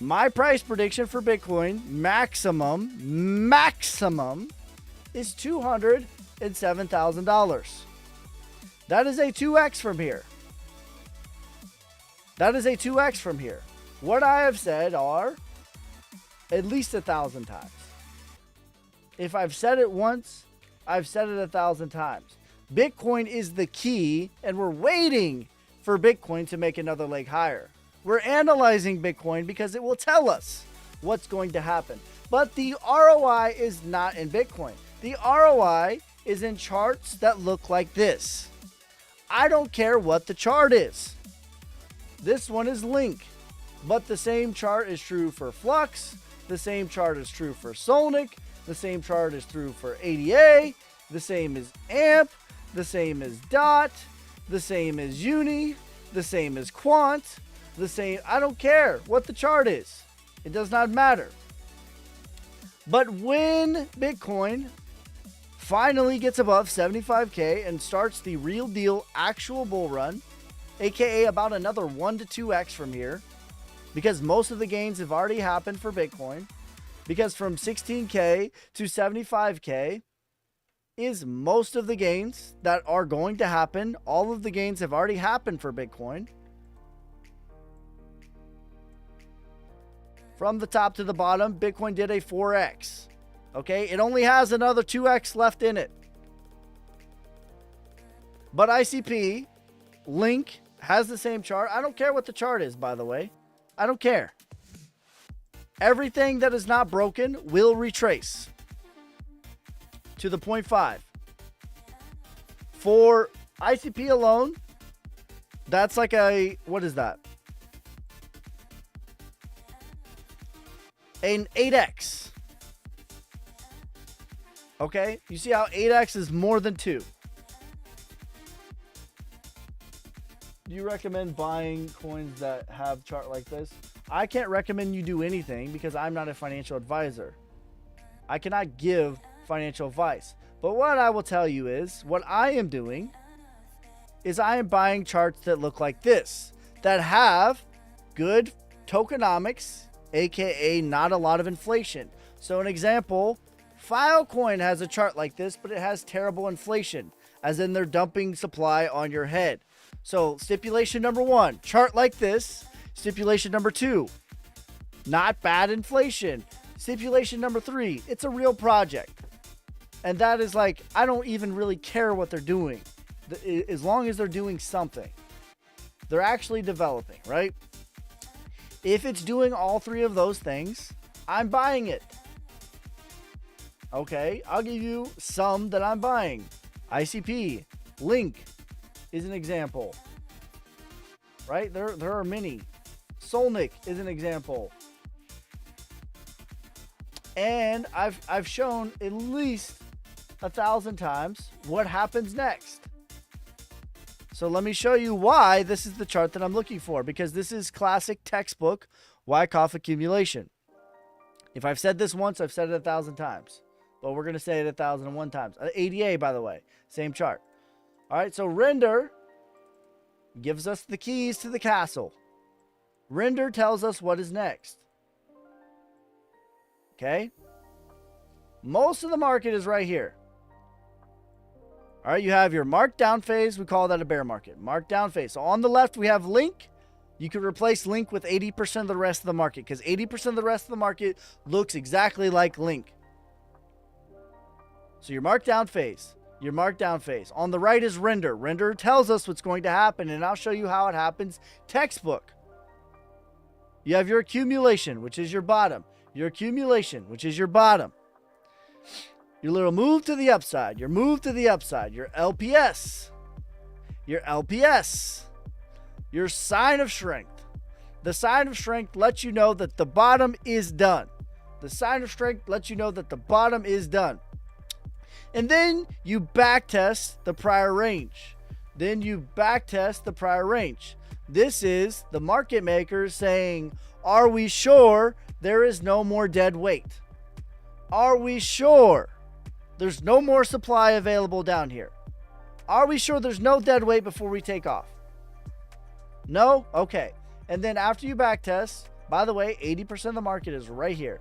S1: My price prediction for Bitcoin, maximum, is $207,000. That is a 2x from here. That is a 2x from here. What I have said are at least 1,000 times. If I've said it once, I've said it 1,000 times. Bitcoin is the key, and we're waiting for Bitcoin to make another leg higher. We're analyzing Bitcoin because it will tell us what's going to happen. But the ROI is not in Bitcoin. The ROI is in charts that look like this. I don't care what the chart is. This one is Link, but the same chart is true for Flux. The same chart is true for Solnic. The same chart is true for ADA. The same is AMP. The same as DOT. The same as Uni. The same as Quant. The same. I don't care what the chart is. It does not matter. But when Bitcoin finally gets above 75K and starts the real deal actual bull run, aka about another 1 to 2x from here, because most of the gains have already happened for Bitcoin, because from 16K to 75K is most of the gains that are going to happen. All of the gains have already happened for Bitcoin. From the top to the bottom, Bitcoin did a 4x. Okay, it only has another 2x left in it. But ICP, Link, has the same chart. I don't care what the chart is, by the way. I don't care. Everything that is not broken will retrace to the 0.5. For ICP alone, that's like a, what is that? An 8x. Okay, you see how 8x is more than 2. Do you recommend buying coins that have chart like this? I can't recommend you do anything because I'm not a financial advisor. I cannot give financial advice. But what I will tell you is, what I am doing is I am buying charts that look like this, that have good tokenomics, aka not a lot of inflation. So an example, Filecoin has a chart like this, but it has terrible inflation, as in they're dumping supply on your head. So stipulation number 1, chart like this. Stipulation number 2, not bad inflation. Stipulation number 3, it's a real project. And that is like, I don't even really care what they're doing, as long as they're doing something. They're actually developing, right? If it's doing all 3 of those things, I'm buying it. Okay, I'll give you some that I'm buying. ICP, Link is an example. Right? There are many. Solnic is an example. And I've shown at least 1,000 times what happens next. So let me show you why this is the chart that I'm looking for, because this is classic textbook Wyckoff accumulation. If I've said this once, I've said it 1,000 times. But we're going to say it 1,001 times. ADA, by the way, same chart. All right, so render gives us the keys to the castle. Render tells us what is next. Okay? Most of the market is right here. All right, you have your markdown phase. We call that a bear market. Markdown phase. So on the left, we have Link. You could replace Link with 80% of the rest of the market, because 80% of the rest of the market looks exactly like Link. So your markdown phase. Your markdown phase. On the right is render. Render tells us what's going to happen, and I'll show you how it happens. Textbook. You have your accumulation, which is your bottom. Your accumulation, which is your bottom. Your little move to the upside. Your move to the upside. Your LPS. Your LPS. Your sign of strength. The sign of strength lets you know that the bottom is done. The sign of strength lets you know that the bottom is done. And then you backtest the prior range. Then you backtest the prior range. This is the market maker saying, are we sure there is no more dead weight? Are we sure there's no more supply available down here? Are we sure there's no dead weight before we take off? No? Okay. And then after you backtest, by the way, 80% of the market is right here.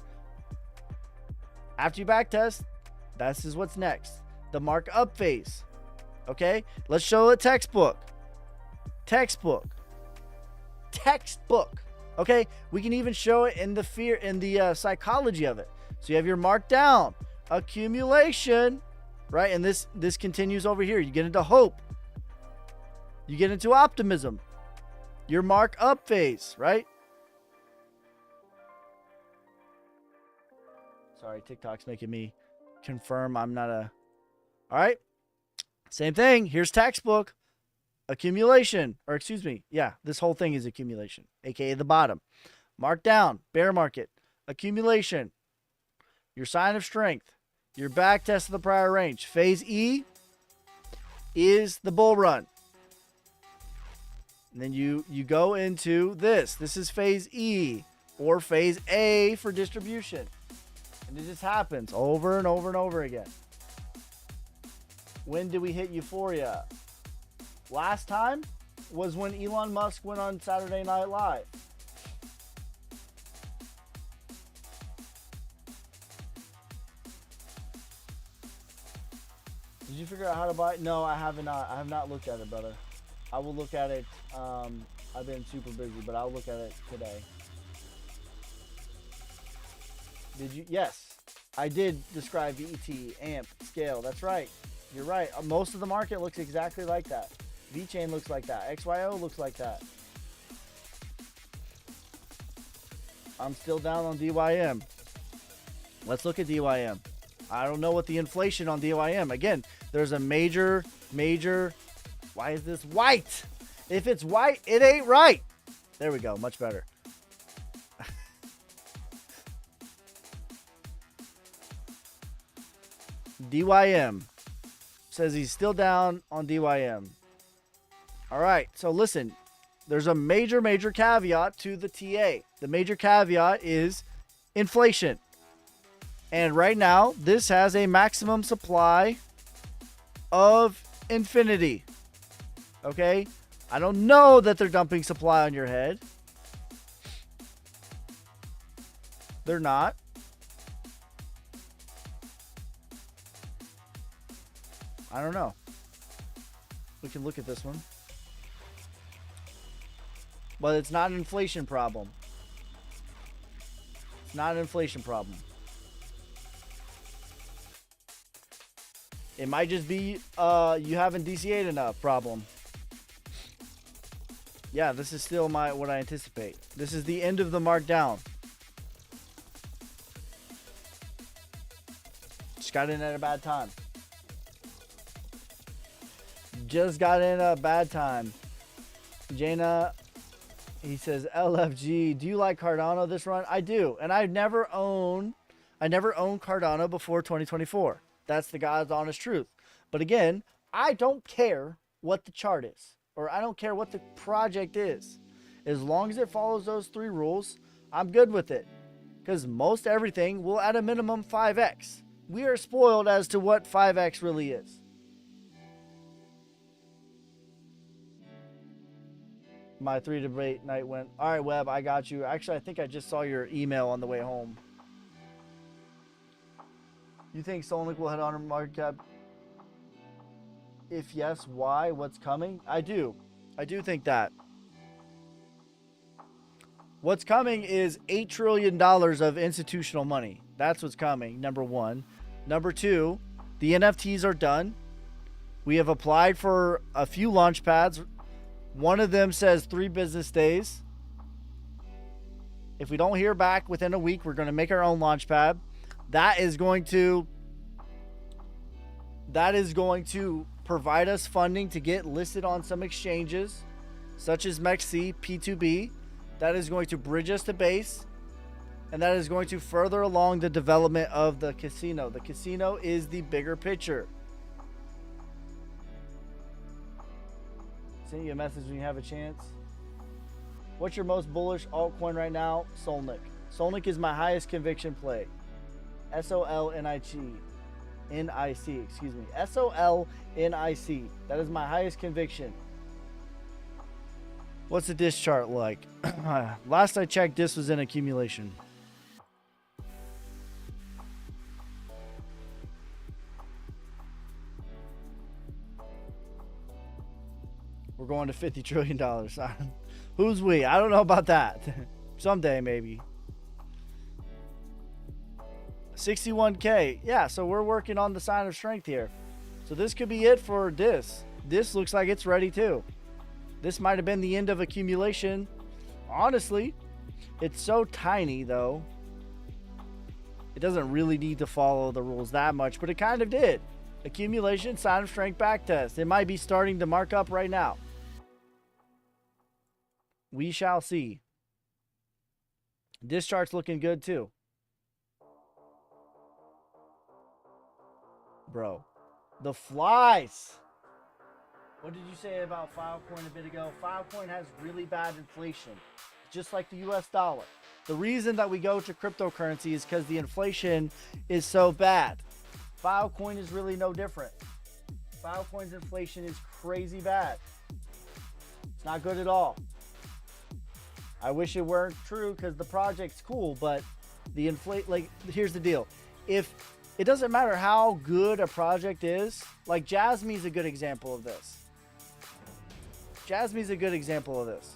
S1: After you backtest, this is what's next. The markup phase. Okay? Let's show a textbook. Textbook. Textbook. Okay? We can even show it in the psychology of it. So you have your markdown, accumulation, right? And this continues over here. You get into hope. You get into optimism. Your markup phase, right? Sorry, TikTok's making me confirm I'm not a... All right. Same thing. Here's textbook. Accumulation. Or excuse me. Yeah, this whole thing is accumulation, aka the bottom. Markdown. Bear market. Accumulation. Your sign of strength. Your back test of the prior range. Phase E is the bull run. And then you go into this. This is phase E, or phase A for distribution. And it just happens over and over and over again. When did we hit euphoria? Last time was when Elon Musk went on Saturday Night Live. Did you figure out how to buy it? No, I have not. I have not looked at it, brother. I will look at it. I've been super busy, but I'll look at it today. Did you? Yes. I did describe VT, AMP, scale. That's right. You're right. Most of the market looks exactly like that. VeChain looks like that. XYO looks like that. I'm still down on DYM. Let's look at DYM. I don't know what the inflation on DYM. Again, there's a major. Why is this white? If it's white, it ain't right. There we go. Much better. DYM says he's still down on DYM. All right. So listen, there's a major caveat to the TA. The major caveat is inflation. And right now, this has a maximum supply of infinity. Okay? I don't know that they're dumping supply on your head. They're not. I don't know. We can look at this one. But it's not an inflation problem. It's not an inflation problem. It might just be you haven't DCA'd enough problem. Yeah, this is still what I anticipate. This is the end of the markdown. Just got in at a bad time. Just got in a bad time. Jaina, he says, LFG, do you like Cardano this run? I do. And I never owned Cardano before 2024. That's the God's honest truth. But again, I don't care what the chart is, or I don't care what the project is. As long as it follows those 3 rules, I'm good with it. Because most everything will at a minimum 5x. We are spoiled as to what 5x really is. My 3 debate night went. All right, Webb, I got you. Actually, I think I just saw your email on the way home. You think Solnick will head on a market cap? If yes, why? What's coming? I do. I do think that. What's coming is $8 trillion of institutional money. That's what's coming, number 1. Number 2, the NFTs are done. We have applied for a few launch pads. One of them says 3 business days. If we don't hear back within a week, we're going to make our own launch pad. That is going to provide us funding to get listed on some exchanges, such as MEXC, P2B. That is going to bridge us to base, and that is going to further along the development of the casino. The casino is the bigger picture. Send you a message when you have a chance. What's your most bullish altcoin right now? Solnick. Solnick is my highest conviction play. SOLNIC. Excuse me. SOLNIC. That is my highest conviction. What's the DIS chart like? Last I checked, DIS was in accumulation. We're going to $50 trillion. Who's we? I don't know about that. Someday, maybe. 61K. Yeah, so we're working on the sign of strength here. So this could be it for DIS. DIS looks like it's ready too. This might have been the end of accumulation. Honestly, it's so tiny though. It doesn't really need to follow the rules that much, but it kind of did. Accumulation, sign of strength, back test. It might be starting to mark up right now. We shall see. This chart's looking good too. Bro, the flies. What did you say about Filecoin a bit ago? Filecoin has really bad inflation, just like the US dollar. The reason that we go to cryptocurrency is because the inflation is so bad. Filecoin is really no different. Filecoin's inflation is crazy bad. It's not good at all. I wish it weren't true because the project's cool, but the here's the deal. If it doesn't matter how good a project is, like Jasmy's a good example of this. Jasmy's a good example of this.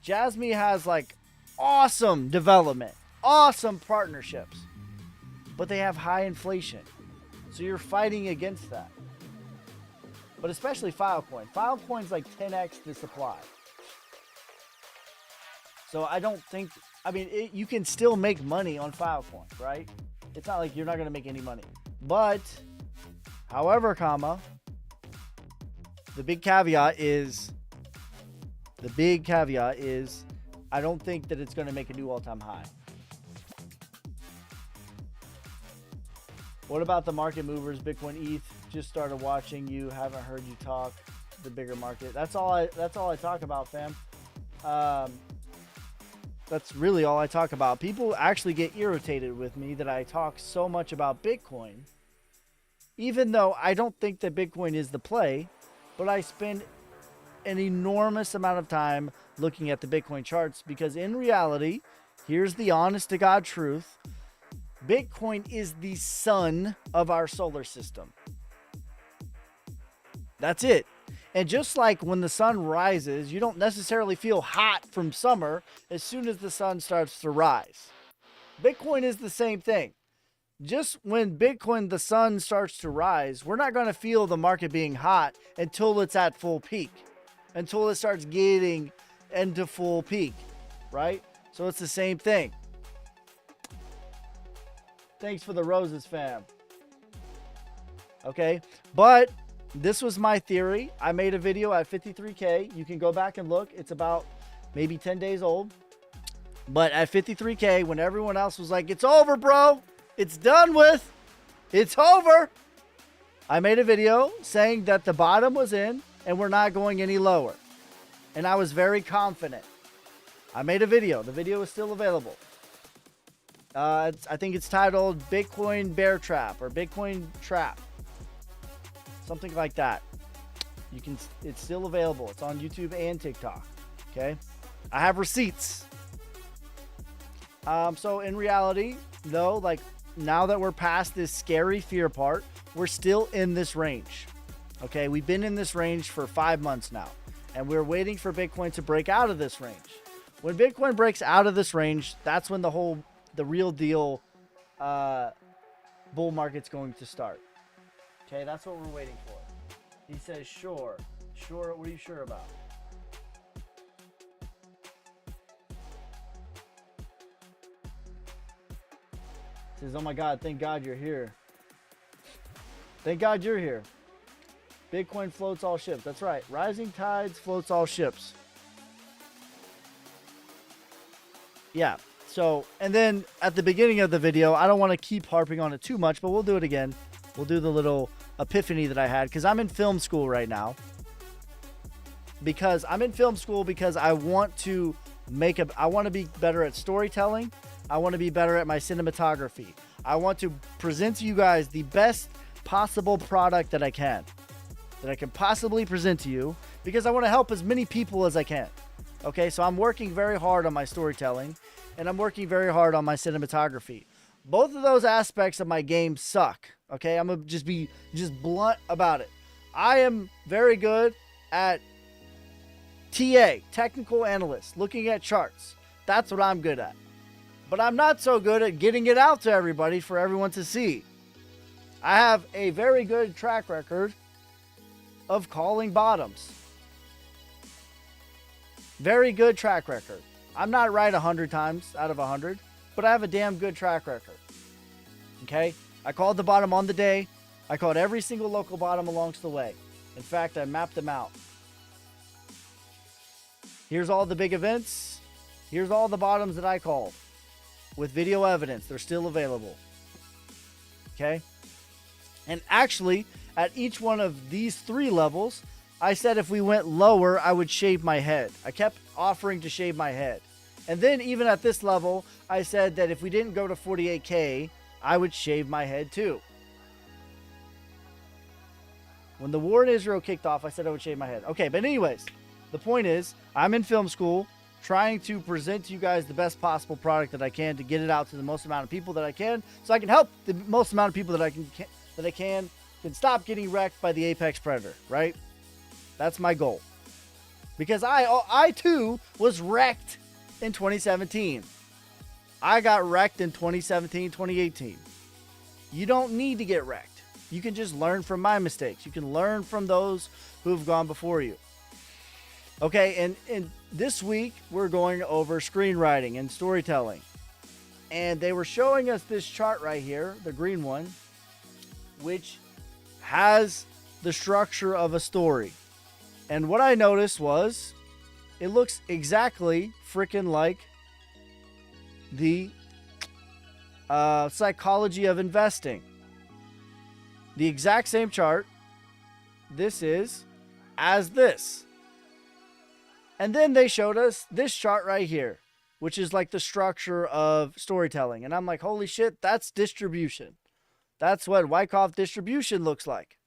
S1: Jasmy has like awesome development, awesome partnerships. but they have high inflation. So you're fighting against that. But especially Filecoin. Filecoin's like 10x the supply. So I don't think, I mean, you can still make money on Filecoin, right? It's not like you're not going to make any money. But, however, the big caveat is, I don't think that it's going to make a new all-time high. What about the market movers? Bitcoin, ETH, just started watching you, haven't heard you talk the bigger market. That's all I talk about, fam. That's really all I talk about. People actually get irritated with me that I talk so much about Bitcoin, even though I don't think that Bitcoin is the play, but I spend an enormous amount of time looking at the Bitcoin charts because in reality, here's the honest to God truth. Bitcoin is the sun of our solar system. That's it. And just like when the sun rises, you don't necessarily feel hot from summer as soon as the sun starts to rise. Bitcoin is the same thing. Just when the sun starts to rise, we're not going to feel the market being hot until it's at full peak, until it starts getting into full peak, right? So it's the same thing. Thanks for the roses, fam. Okay, but this was my theory. I made a video at 53K. You can go back and look. It's about maybe 10 days old. But at 53K, when everyone else was like, it's over, bro. It's done with. It's over. I made a video saying that the bottom was in and we're not going any lower. And I was very confident. I made a video. The video is still available. I think it's titled Bitcoin Bear Trap or Bitcoin Trap. Something like that. It's still available. It's on YouTube and TikTok. Okay. I have receipts. So in reality, though, like now that we're past this scary fear part, we're still in this range. Okay. We've been in this range for 5 months now, and we're waiting for Bitcoin to break out of this range. When Bitcoin breaks out of this range, that's when the real deal bull market's going to start. Okay, that's what we're waiting for. He says, sure. Sure, what are you sure about? He says, oh my God, thank God you're here. Thank God you're here. Bitcoin floats all ships. That's right. Rising tides floats all ships. Yeah. So, and then at the beginning of the video, I don't want to keep harping on it too much, but we'll do it again. We'll do the little epiphany that I had because I'm in film school right now. Because I want to I want to be better at storytelling. I want to be better at my cinematography. I want to present to you guys the best possible product that I can possibly present to you because I want to help as many people as I can. Okay, so I'm working very hard on my storytelling and I'm working very hard on my cinematography. Both of those aspects of my game suck. Okay, I'm gonna just be blunt about it. I am very good at TA, technical analyst, looking at charts. That's what I'm good at. But I'm not so good at getting it out to everybody for everyone to see. I have a very good track record of calling bottoms. Very good track record. I'm not right 100 times out of 100, but I have a damn good track record. Okay? I called the bottom on the day. I called every single local bottom along the way. In fact, I mapped them out. Here's all the big events. Here's all the bottoms that I called with video evidence. They're still available. Okay? And actually, at each one of these 3 levels, I said if we went lower, I would shave my head. I kept offering to shave my head. And then even at this level, I said that if we didn't go to 48K, I would shave my head too. When the war in Israel kicked off, I said I would shave my head. Okay, but anyways, the point is, I'm in film school trying to present to you guys the best possible product that I can to get it out to the most amount of people that I can so I can help the most amount of people that I can stop getting wrecked by the apex predator, right? That's my goal. Because I too was wrecked in 2017. I got wrecked in 2017, 2018. You don't need to get wrecked. You can just learn from my mistakes. You can learn from those who have gone before you. Okay, and this week we're going over screenwriting and storytelling. And they were showing us this chart right here, the green one, which has the structure of a story. And what I noticed was it looks exactly freaking like the psychology of investing. The exact same chart. This is as this. And then they showed us this chart right here, which is like the structure of storytelling. And I'm like, holy shit, that's distribution. That's what Wyckoff distribution looks like.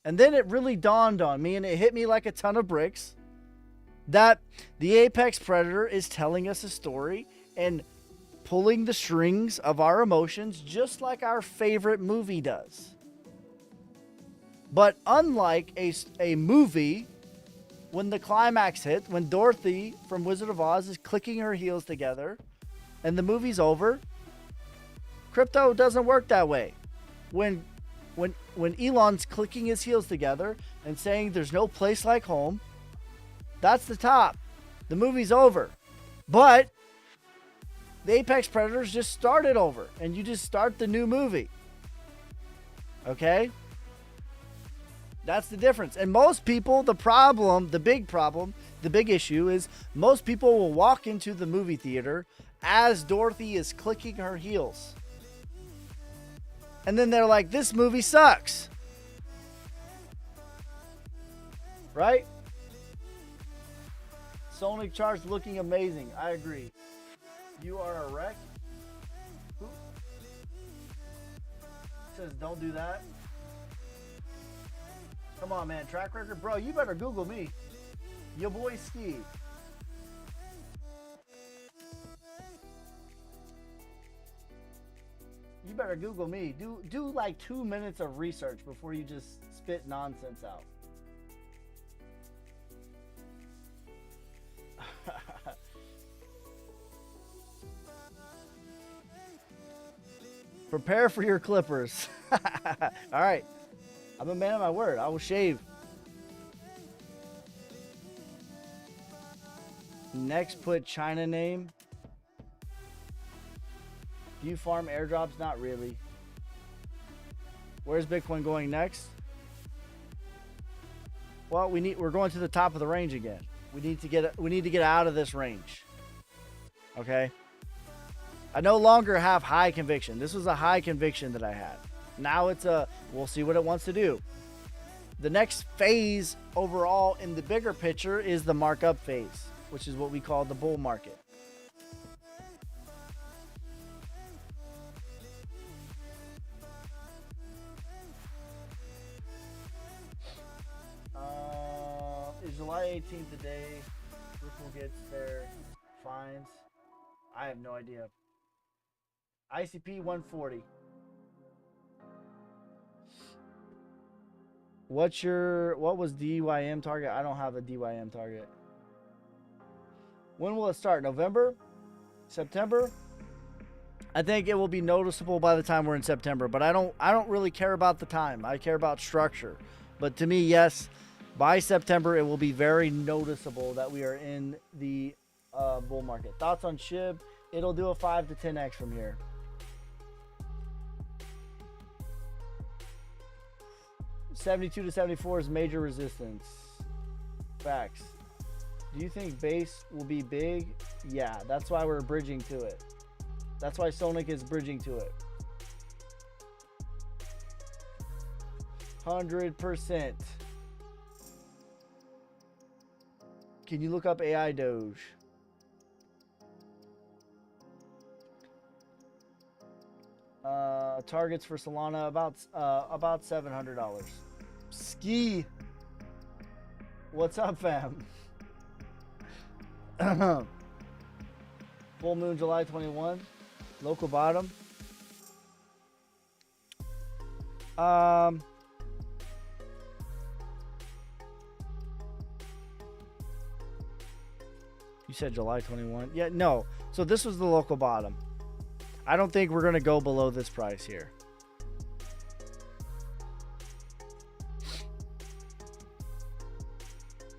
S1: And then it really dawned on me, and it hit me like a ton of bricks, that the apex predator is telling us a story and pulling the strings of our emotions just like our favorite movie does. But unlike a movie, when the climax hit, when Dorothy from Wizard of Oz is clicking her heels together and the movie's over, crypto doesn't work that way. When Elon's clicking his heels together and saying there's no place like home, that's the top. The movie's over. But the apex predators just started over, and you just start the new movie. Okay? That's the difference. And most people, the big issue is most people will walk into the movie theater as Dorothy is clicking her heels. And then they're like, this movie sucks. Right? Sonic charts looking amazing. I agree. You are a wreck. Who says don't do that? Come on, man. Track record? Bro, you better Google me. Your boy Ski. You better Google me. Do like 2 minutes of research before you just spit nonsense out. Prepare for your clippers. All right. I'm a man of my word. I will shave. Next, put China name. Do you farm airdrops? Not really. Where's Bitcoin going next? Well, we're going to the top of the range again. We need to get out of this range. Okay? I no longer have high conviction. This was a high conviction that I had. Now it's we'll see what it wants to do. The next phase overall in the bigger picture is the markup phase, which is what we call the bull market. Is July 18th the day Ripple gets their fines? I have no idea. ICP 140. What was DYM target? I don't have a DYM target. When will it start? November? September? I think it will be noticeable by the time we're in September, but I don't really care about the time. I care about structure. But to me, yes, by September it will be very noticeable that we are in the bull market. Thoughts on SHIB? It'll do a 5 to 10x from here. $72 to $74 is major resistance. Facts. Do you think base will be big? Yeah, that's why we're bridging to it. That's why Sonic is bridging to it. 100%. Can you look up AI Doge? Targets for Solana about $700. Ski. What's up, fam? Full moon July 21. Local bottom. You said July 21. Yeah, no. So this was the local bottom. I don't think we're going to go below this price here.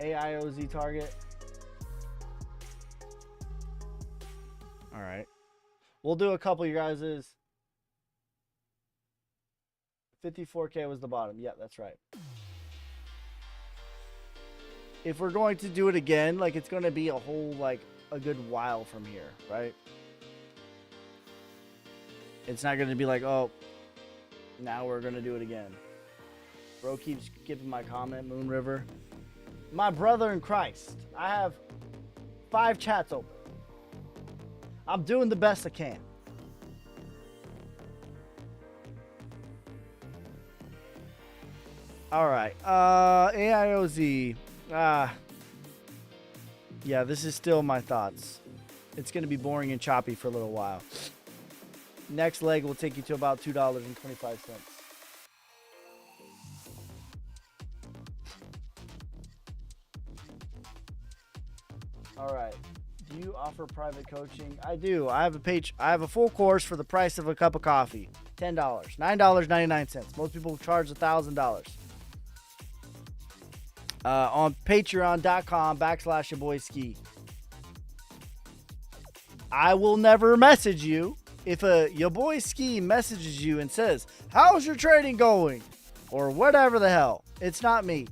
S1: AIOZ target. All right. We'll do a couple of your guys's. 54K was the bottom. Yeah, that's right. If we're going to do it again, like it's going to be a whole, like a good while from here, right? It's not going to be like, oh, now we're going to do it again. Bro keeps skipping my comment, Moon River. My brother in Christ. I have 5 chats open. I'm doing the best I can. All right. AIOZ. Yeah, this is still my thoughts. It's going to be boring and choppy for a little while. Next leg will take you to about $2.25. All right. Do you offer private coaching? I do. I have a page. I have a full course for the price of a cup of coffee. $10. $9.99. Most people charge $1,000. On patreon.com/yourboyski. I will never message you. If your boy Ski messages you and says, how's your trading going? Or whatever the hell. It's not me.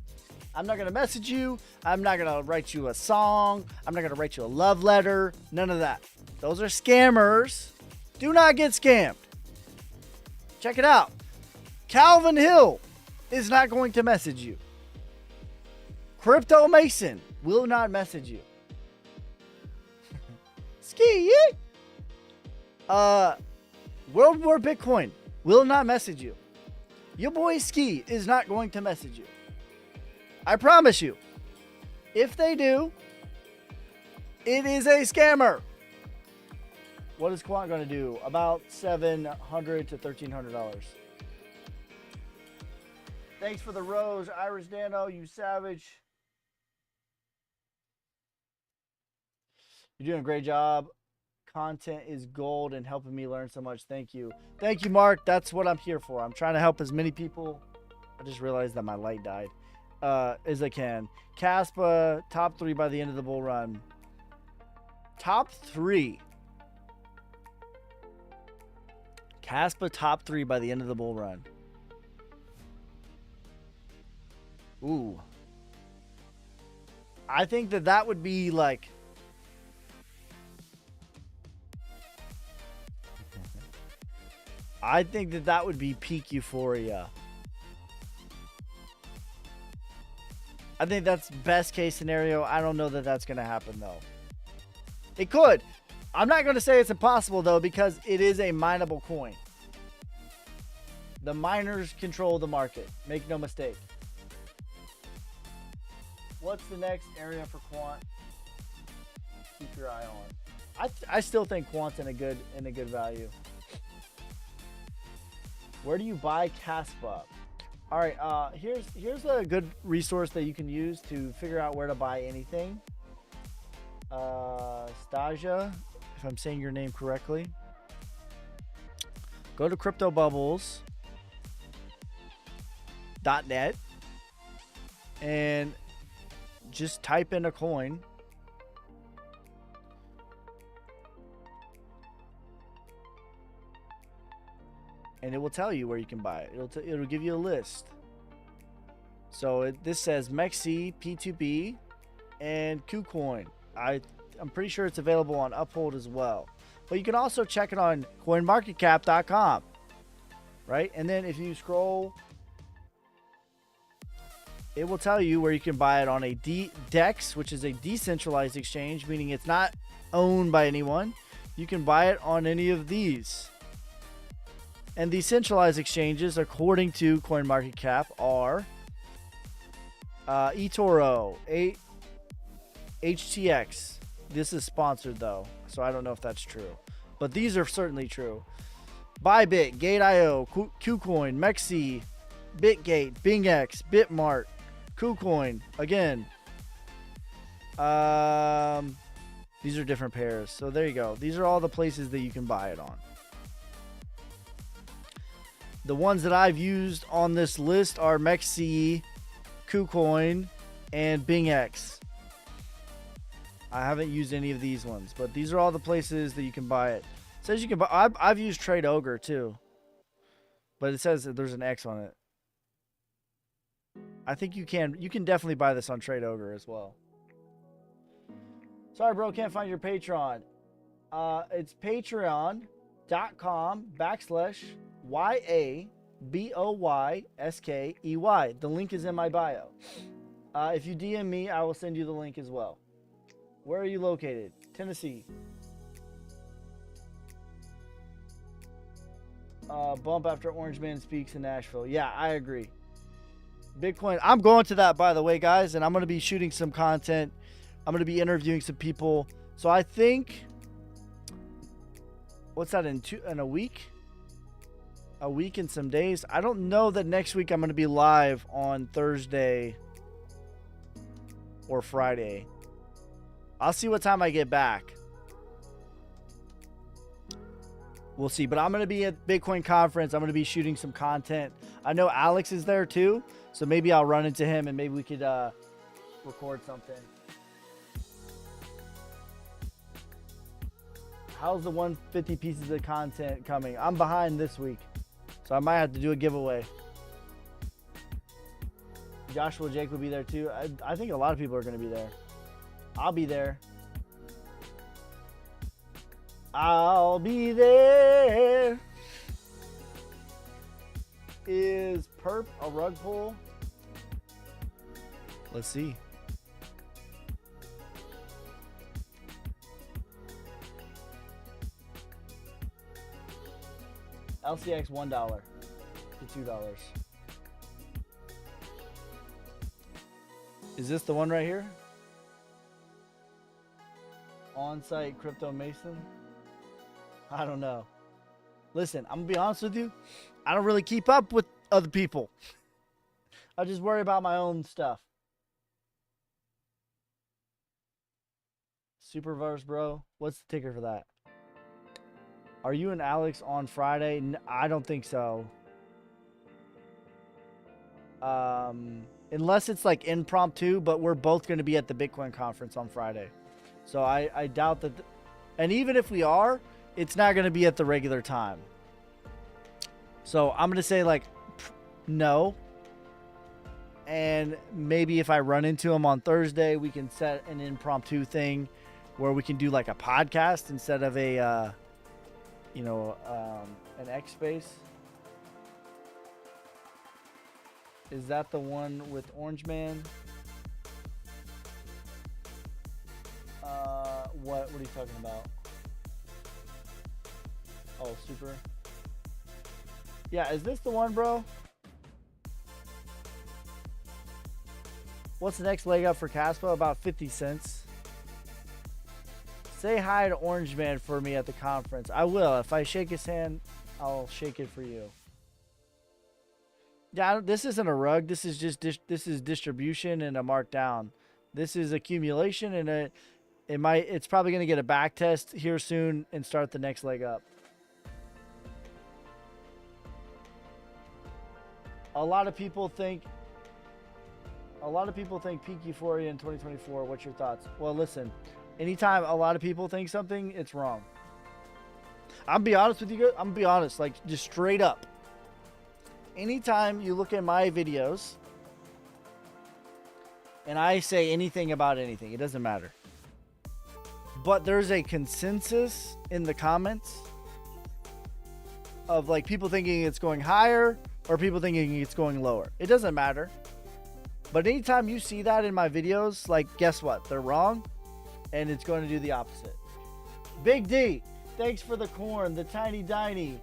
S1: I'm not going to message you. I'm not going to write you a song. I'm not going to write you a love letter. None of that. Those are scammers. Do not get scammed. Check it out. Calvin Hill is not going to message you. Crypto Mason will not message you. Ski. World War Bitcoin will not message you. Your boy Ski is not going to message you. I promise you. If they do, it is a scammer. What is Quant going to do? About $700 to $1,300. Thanks for the rose, Irish Dano, you savage. You're doing a great job. Content is gold and helping me learn so much. Thank you. Thank you, Mark. That's what I'm here for. I'm trying to help as many people. I just realized that my light died. As I can. Caspa, top 3 by the end of the bull run. Top 3. Caspa, top 3 by the end of the bull run. Ooh. I think that would be like... I think that would be peak euphoria. I think that's best case scenario. I don't know that that's going to happen, though. It could. I'm not going to say it's impossible, though, because it is a mineable coin. The miners control the market. Make no mistake. What's the next area for Quant? Keep your eye on. I still think Quant's in a good value. Where do you buy Caspa? All right, here's a good resource that you can use to figure out where to buy anything. Stasia, if I'm saying your name correctly. Go to cryptobubbles.net and just type in a coin. And it will tell you where you can buy it. It'll give you a list. So this says MEXC, P2B, and KuCoin. I'm pretty sure it's available on Uphold as well. But you can also check it on CoinMarketCap.com. Right? And then if you scroll, it will tell you where you can buy it on a DEX, which is a decentralized exchange, meaning it's not owned by anyone. You can buy it on any of these. And the centralized exchanges, according to CoinMarketCap, are eToro, HTX. This is sponsored, though, so I don't know if that's true. But these are certainly true. Bybit, Gate.io, KuCoin, MEXC, BitGate, BingX, Bitmart, KuCoin. Again, these are different pairs. So there you go. These are all the places that you can buy it on. The ones that I've used on this list are MEXC, KuCoin, and Bing X. I haven't used any of these ones, but these are all the places that you can buy it. It says you can buy. I've used Trade Ogre too, but it says that there's an X on it. I think you can definitely buy this on Trade Ogre as well. Sorry, bro, can't find your Patreon. It's patreon.com/YABOYSKEY. The link is in my bio. If you DM me, I will send you the link as well. Where are you located? Tennessee. Bump after Orange Man speaks in Nashville. Yeah, I agree. Bitcoin. I'm going to that, by the way, guys, and I'm going to be shooting some content. I'm going to be interviewing some people. So I think, what's that, in a week? A week and some days. I don't know that next week I'm going to be live on Thursday or Friday. I'll see what time I get back. We'll see. But I'm going to be at Bitcoin conference. I'm going to be shooting some content. I know Alex is there too. So maybe I'll run into him and maybe we could record something. How's the 150 pieces of content coming? I'm behind this week. So I might have to do a giveaway. Joshua Jake will be there too. I think a lot of people are going to be there. I'll be there. I'll be there. Is Perp a rug pull? Let's see. LCX $1 to $2. Is this the one right here? On-site crypto mason? I don't know. Listen, I'm gonna be honest with you. I don't really keep up with other people. I just worry about my own stuff. Superverse, bro. What's the ticker for that? Are you and Alex on Friday? I don't think so. Unless it's like impromptu, but we're both going to be at the Bitcoin conference on Friday. So I doubt that. And even if we are, it's not going to be at the regular time. So I'm going to say like, no. And maybe if I run into him on Thursday, we can set an impromptu thing where we can do like a podcast instead of a, an X space. Is that the one with Orange Man? What are you talking about? Oh, super. Yeah, is this the one, bro? What's the next leg up for Caspa? About 50 cents. Say hi to Orange Man for me at the conference. I will. If I shake his hand, I'll shake it for you. Yeah, this isn't a rug. This is just this is distribution and a markdown. This is accumulation, and it's probably going to get a back test here soon and start the next leg up. A lot of people think peak euphoria in 2024. What's your thoughts? Well, listen, anytime a lot of people think something, it's wrong. I'm be honest with you guys. I'm gonna be honest, like just straight up. Anytime you look at my videos and I say anything about anything, it doesn't matter. But there's a consensus in the comments of like people thinking it's going higher or people thinking it's going lower. It doesn't matter. But anytime you see that in my videos, like guess what? They're wrong and it's going to do the opposite. Big D, thanks for the corn, the tiny diny,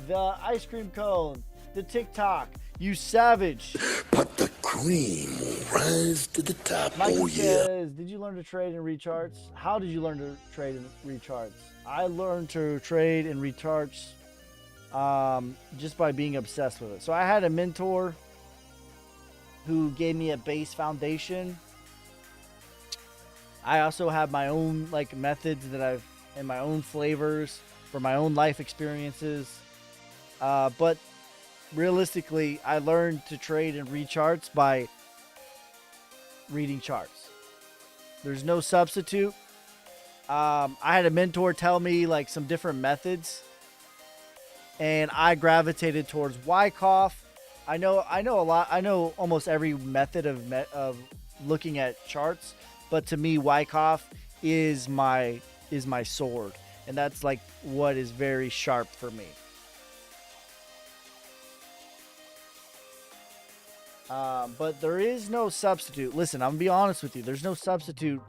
S1: the ice cream cone, the TikTok, you savage.
S2: But the cream will rise to the top.
S1: Mikey
S2: Oh yeah.
S1: says, did you learn to trade and read charts? How did you learn to trade and read charts? I learned to trade and read charts just by being obsessed with it. So I had a mentor who gave me a base foundation. I also have my own like methods that and my own flavors for my own life experiences. But realistically, I learned to trade and read charts by reading charts. There's no substitute. I had a mentor tell me like some different methods, and I gravitated towards Wyckoff. I know a lot. I know almost every method of looking at charts, but to me, Wyckoff is my sword, and that's like what is very sharp for me. But there is no substitute. Listen, I'm gonna be honest with you. There's no substitute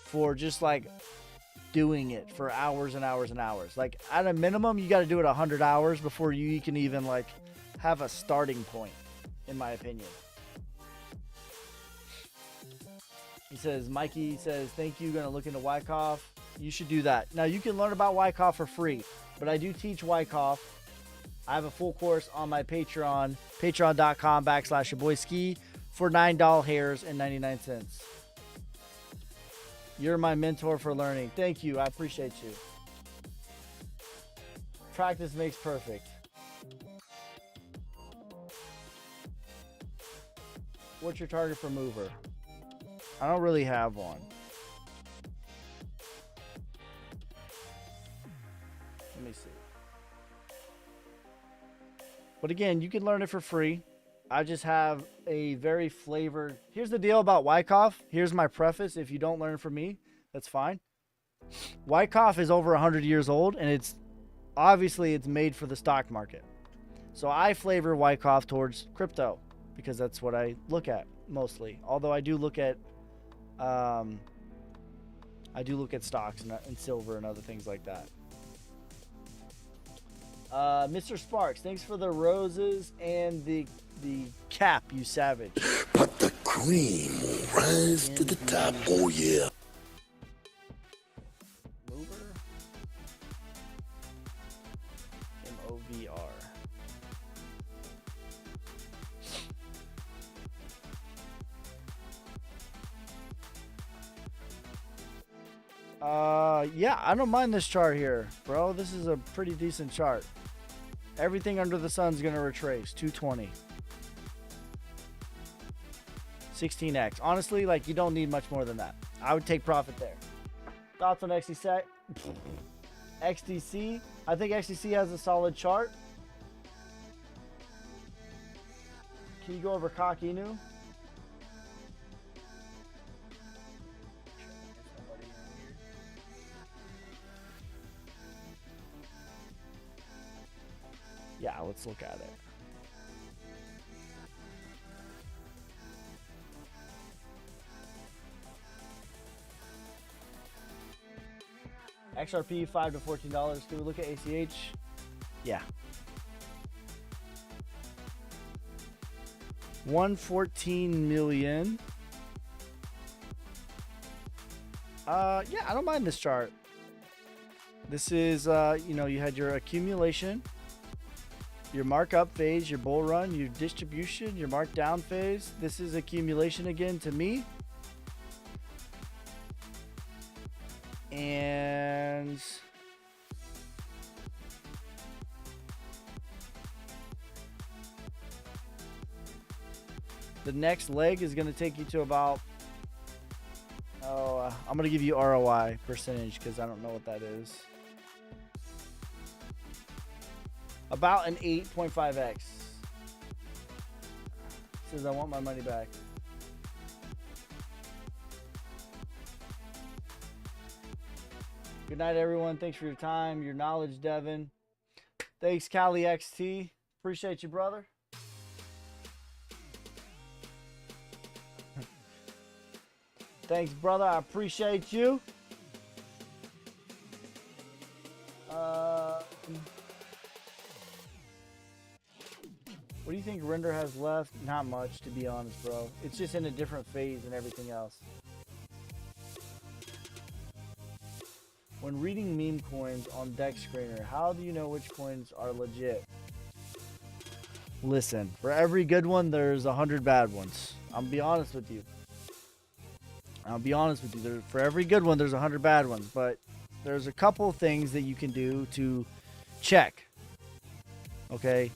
S1: for just like doing it for hours and hours and hours. Like at a minimum, you got to do it 100 hours before you can even like have a starting point, in my opinion. He says, Mikey says, thank you. Gonna look into Wyckoff. You should do that. Now you can learn about Wyckoff for free, but I do teach Wyckoff. I have a full course on my Patreon, patreon.com/yourboyski for $9.99. You're my mentor for learning. Thank you. I appreciate you. Practice makes perfect. What's your target for mover? I don't really have one. Let me see. But again, you can learn it for free. I just have a very flavored... Here's the deal about Wyckoff. Here's my preface. If you don't learn from me, that's fine. Wyckoff is over 100 years old, and it's obviously it's made for the stock market. So I flavor Wyckoff towards crypto because that's what I look at mostly. Although I do look at stocks and silver and other things like that. Mr. Sparks, thanks for the roses and the cap, you savage.
S2: But the cream will rise to the top. Oh, yeah.
S1: Mover. MOVR. Yeah, I don't mind this chart here, bro. This is a pretty decent chart. Everything under the sun's gonna retrace. 220. 16x. Honestly, like, you don't need much more than that. I would take profit there. Thoughts on XDC? XDC? I think XDC has a solid chart. Can you go over Cock Inu? Yeah, let's look at it. XRP $5 to $14. Can we look at ACH? Yeah. 114 million. Yeah, I don't mind this chart. This is you had your accumulation, your markup phase, your bull run, your distribution, your markdown phase. This is accumulation again to me. And the next leg is going to take you to about, I'm going to give you ROI percentage because I don't know what that is. About an 8.5x. Says I want my money back. Good night, everyone. Thanks for your time, your knowledge, Devin. Thanks, Cali XT. Appreciate you, brother. Thanks, brother. I appreciate you. What do you think Render has left? Not much, to be honest, bro. It's just in a different phase than everything else. When reading meme coins on Dex Screener, how do you know which coins are legit? Listen, for every good one, there's 100 bad ones. I'll be honest with you. For every good one, there's 100 bad ones. But there's a couple of things that you can do to check. Okay?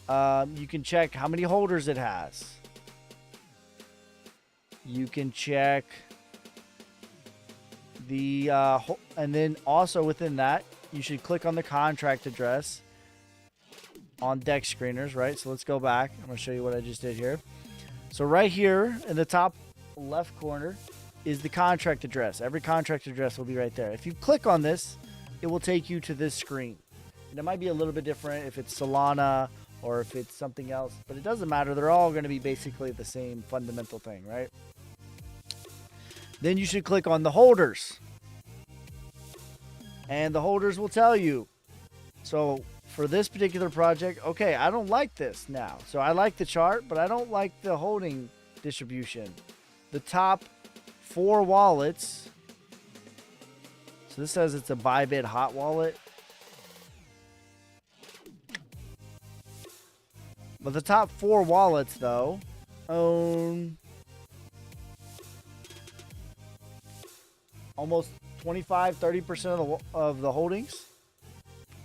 S1: You can check how many holders it has. You can check the, and then also within that, you should click on the contract address on deck screeners, right? So let's go back. I'm going to show you what I just did here. So right here in the top left corner is the contract address. Every contract address will be right there. If you click on this, it will take you to this screen. And it might be a little bit different if it's Solana or if it's something else, but it doesn't matter. They're all going to be basically the same fundamental thing, right? Then you should click on the holders. And the holders will tell you. So for this particular project, okay, I don't like this now. So I like the chart, but I don't like the holding distribution. The top 4 wallets. So this says it's a Bybit hot wallet. But the top 4 wallets, though, own almost 25-30% of the holdings.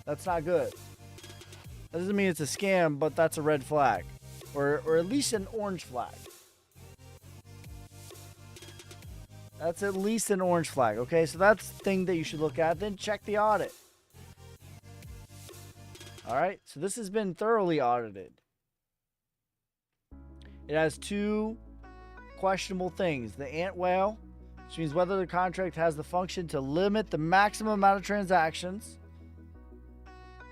S1: That's not good. That doesn't mean it's a scam, but that's a red flag. Or at least an orange flag. That's at least an orange flag, okay? So that's the thing that you should look at. Then check the audit. All right, so this has been thoroughly audited. It has 2 questionable things. The ant whale, which means whether the contract has the function to limit the maximum amount of transactions.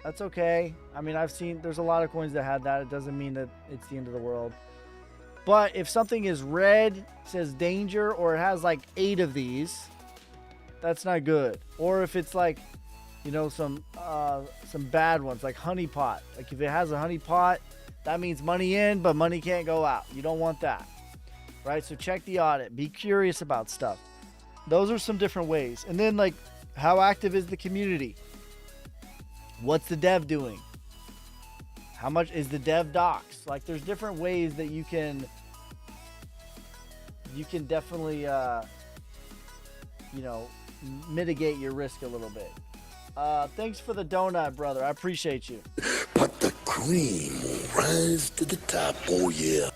S1: That's okay. I mean, I've seen, there's a lot of coins that had that. It doesn't mean that it's the end of the world. But if something is red, says danger, or it has like 8 of these, that's not good. Or if it's like, you know, some bad ones, like honeypot. Like if it has a honeypot, that means money in, but money can't go out. You don't want that, right? So check the audit. Be curious about stuff. Those are some different ways. And then, like, how active is the community? What's the dev doing? How much is the dev docs? Like, there's different ways that you can definitely, you know, mitigate your risk a little bit. Thanks for the donut, brother. I appreciate you.
S2: But the cream will rise to the top. Oh, yeah.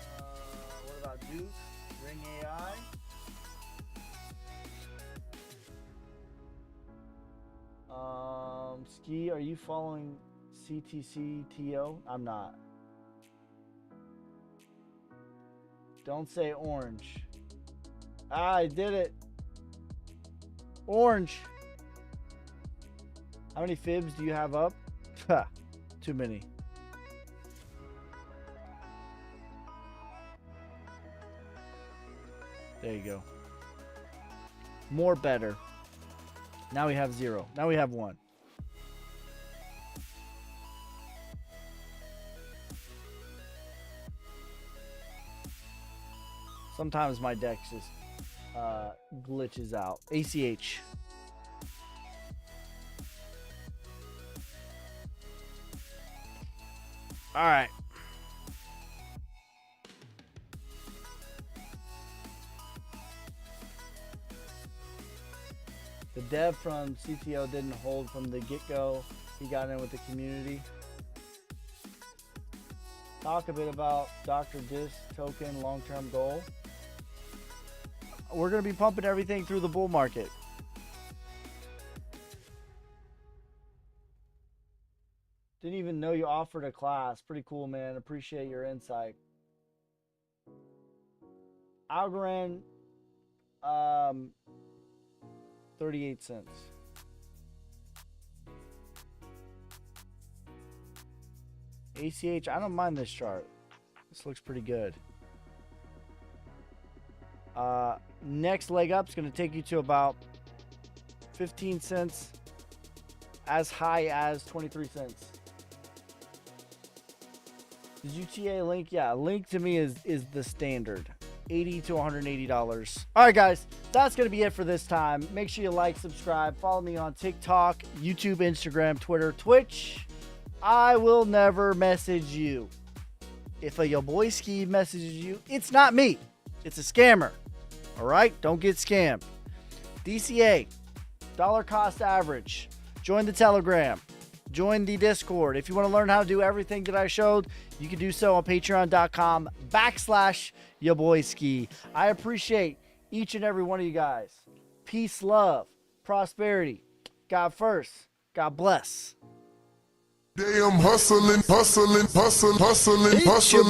S1: What about Duke? Ring AI? Ski, are you following CTCTO? I'm not. Don't say orange. Ah, I did it. Orange. How many fibs do you have up? Too many. There you go. More better. Now we have 0. Now we have 1. Sometimes my deck just glitches out. ACH. All right. The dev from CTO didn't hold from the get-go. He got in with the community. Talk a bit about Dr. Dis token long-term goal. We're going to be pumping everything through the bull market. Didn't even know you offered a class. Pretty cool, man. Appreciate your insight. Algorand, 38 cents. ACH, I don't mind this chart. This looks pretty good. Next leg up is going to take you to about 15 cents, as high as 23 cents. The UTA link, yeah, link to me is the standard, $80 to $180. All right, guys, that's going to be it for this time. Make sure you like, subscribe, follow me on TikTok, YouTube, Instagram, Twitter, Twitch. I will never message you. If a yo boy Ski messages you, it's not me. It's a scammer. All right? Don't get scammed. DCA, dollar cost average. Join the Telegram. Join the Discord. If you want to learn how to do everything that I showed, you can do so on patreon.com/yaboyski. I appreciate each and every one of you guys. Peace, love, prosperity. God first. God bless.
S2: Damn hustling, hustling, hustling, hustling, hustling.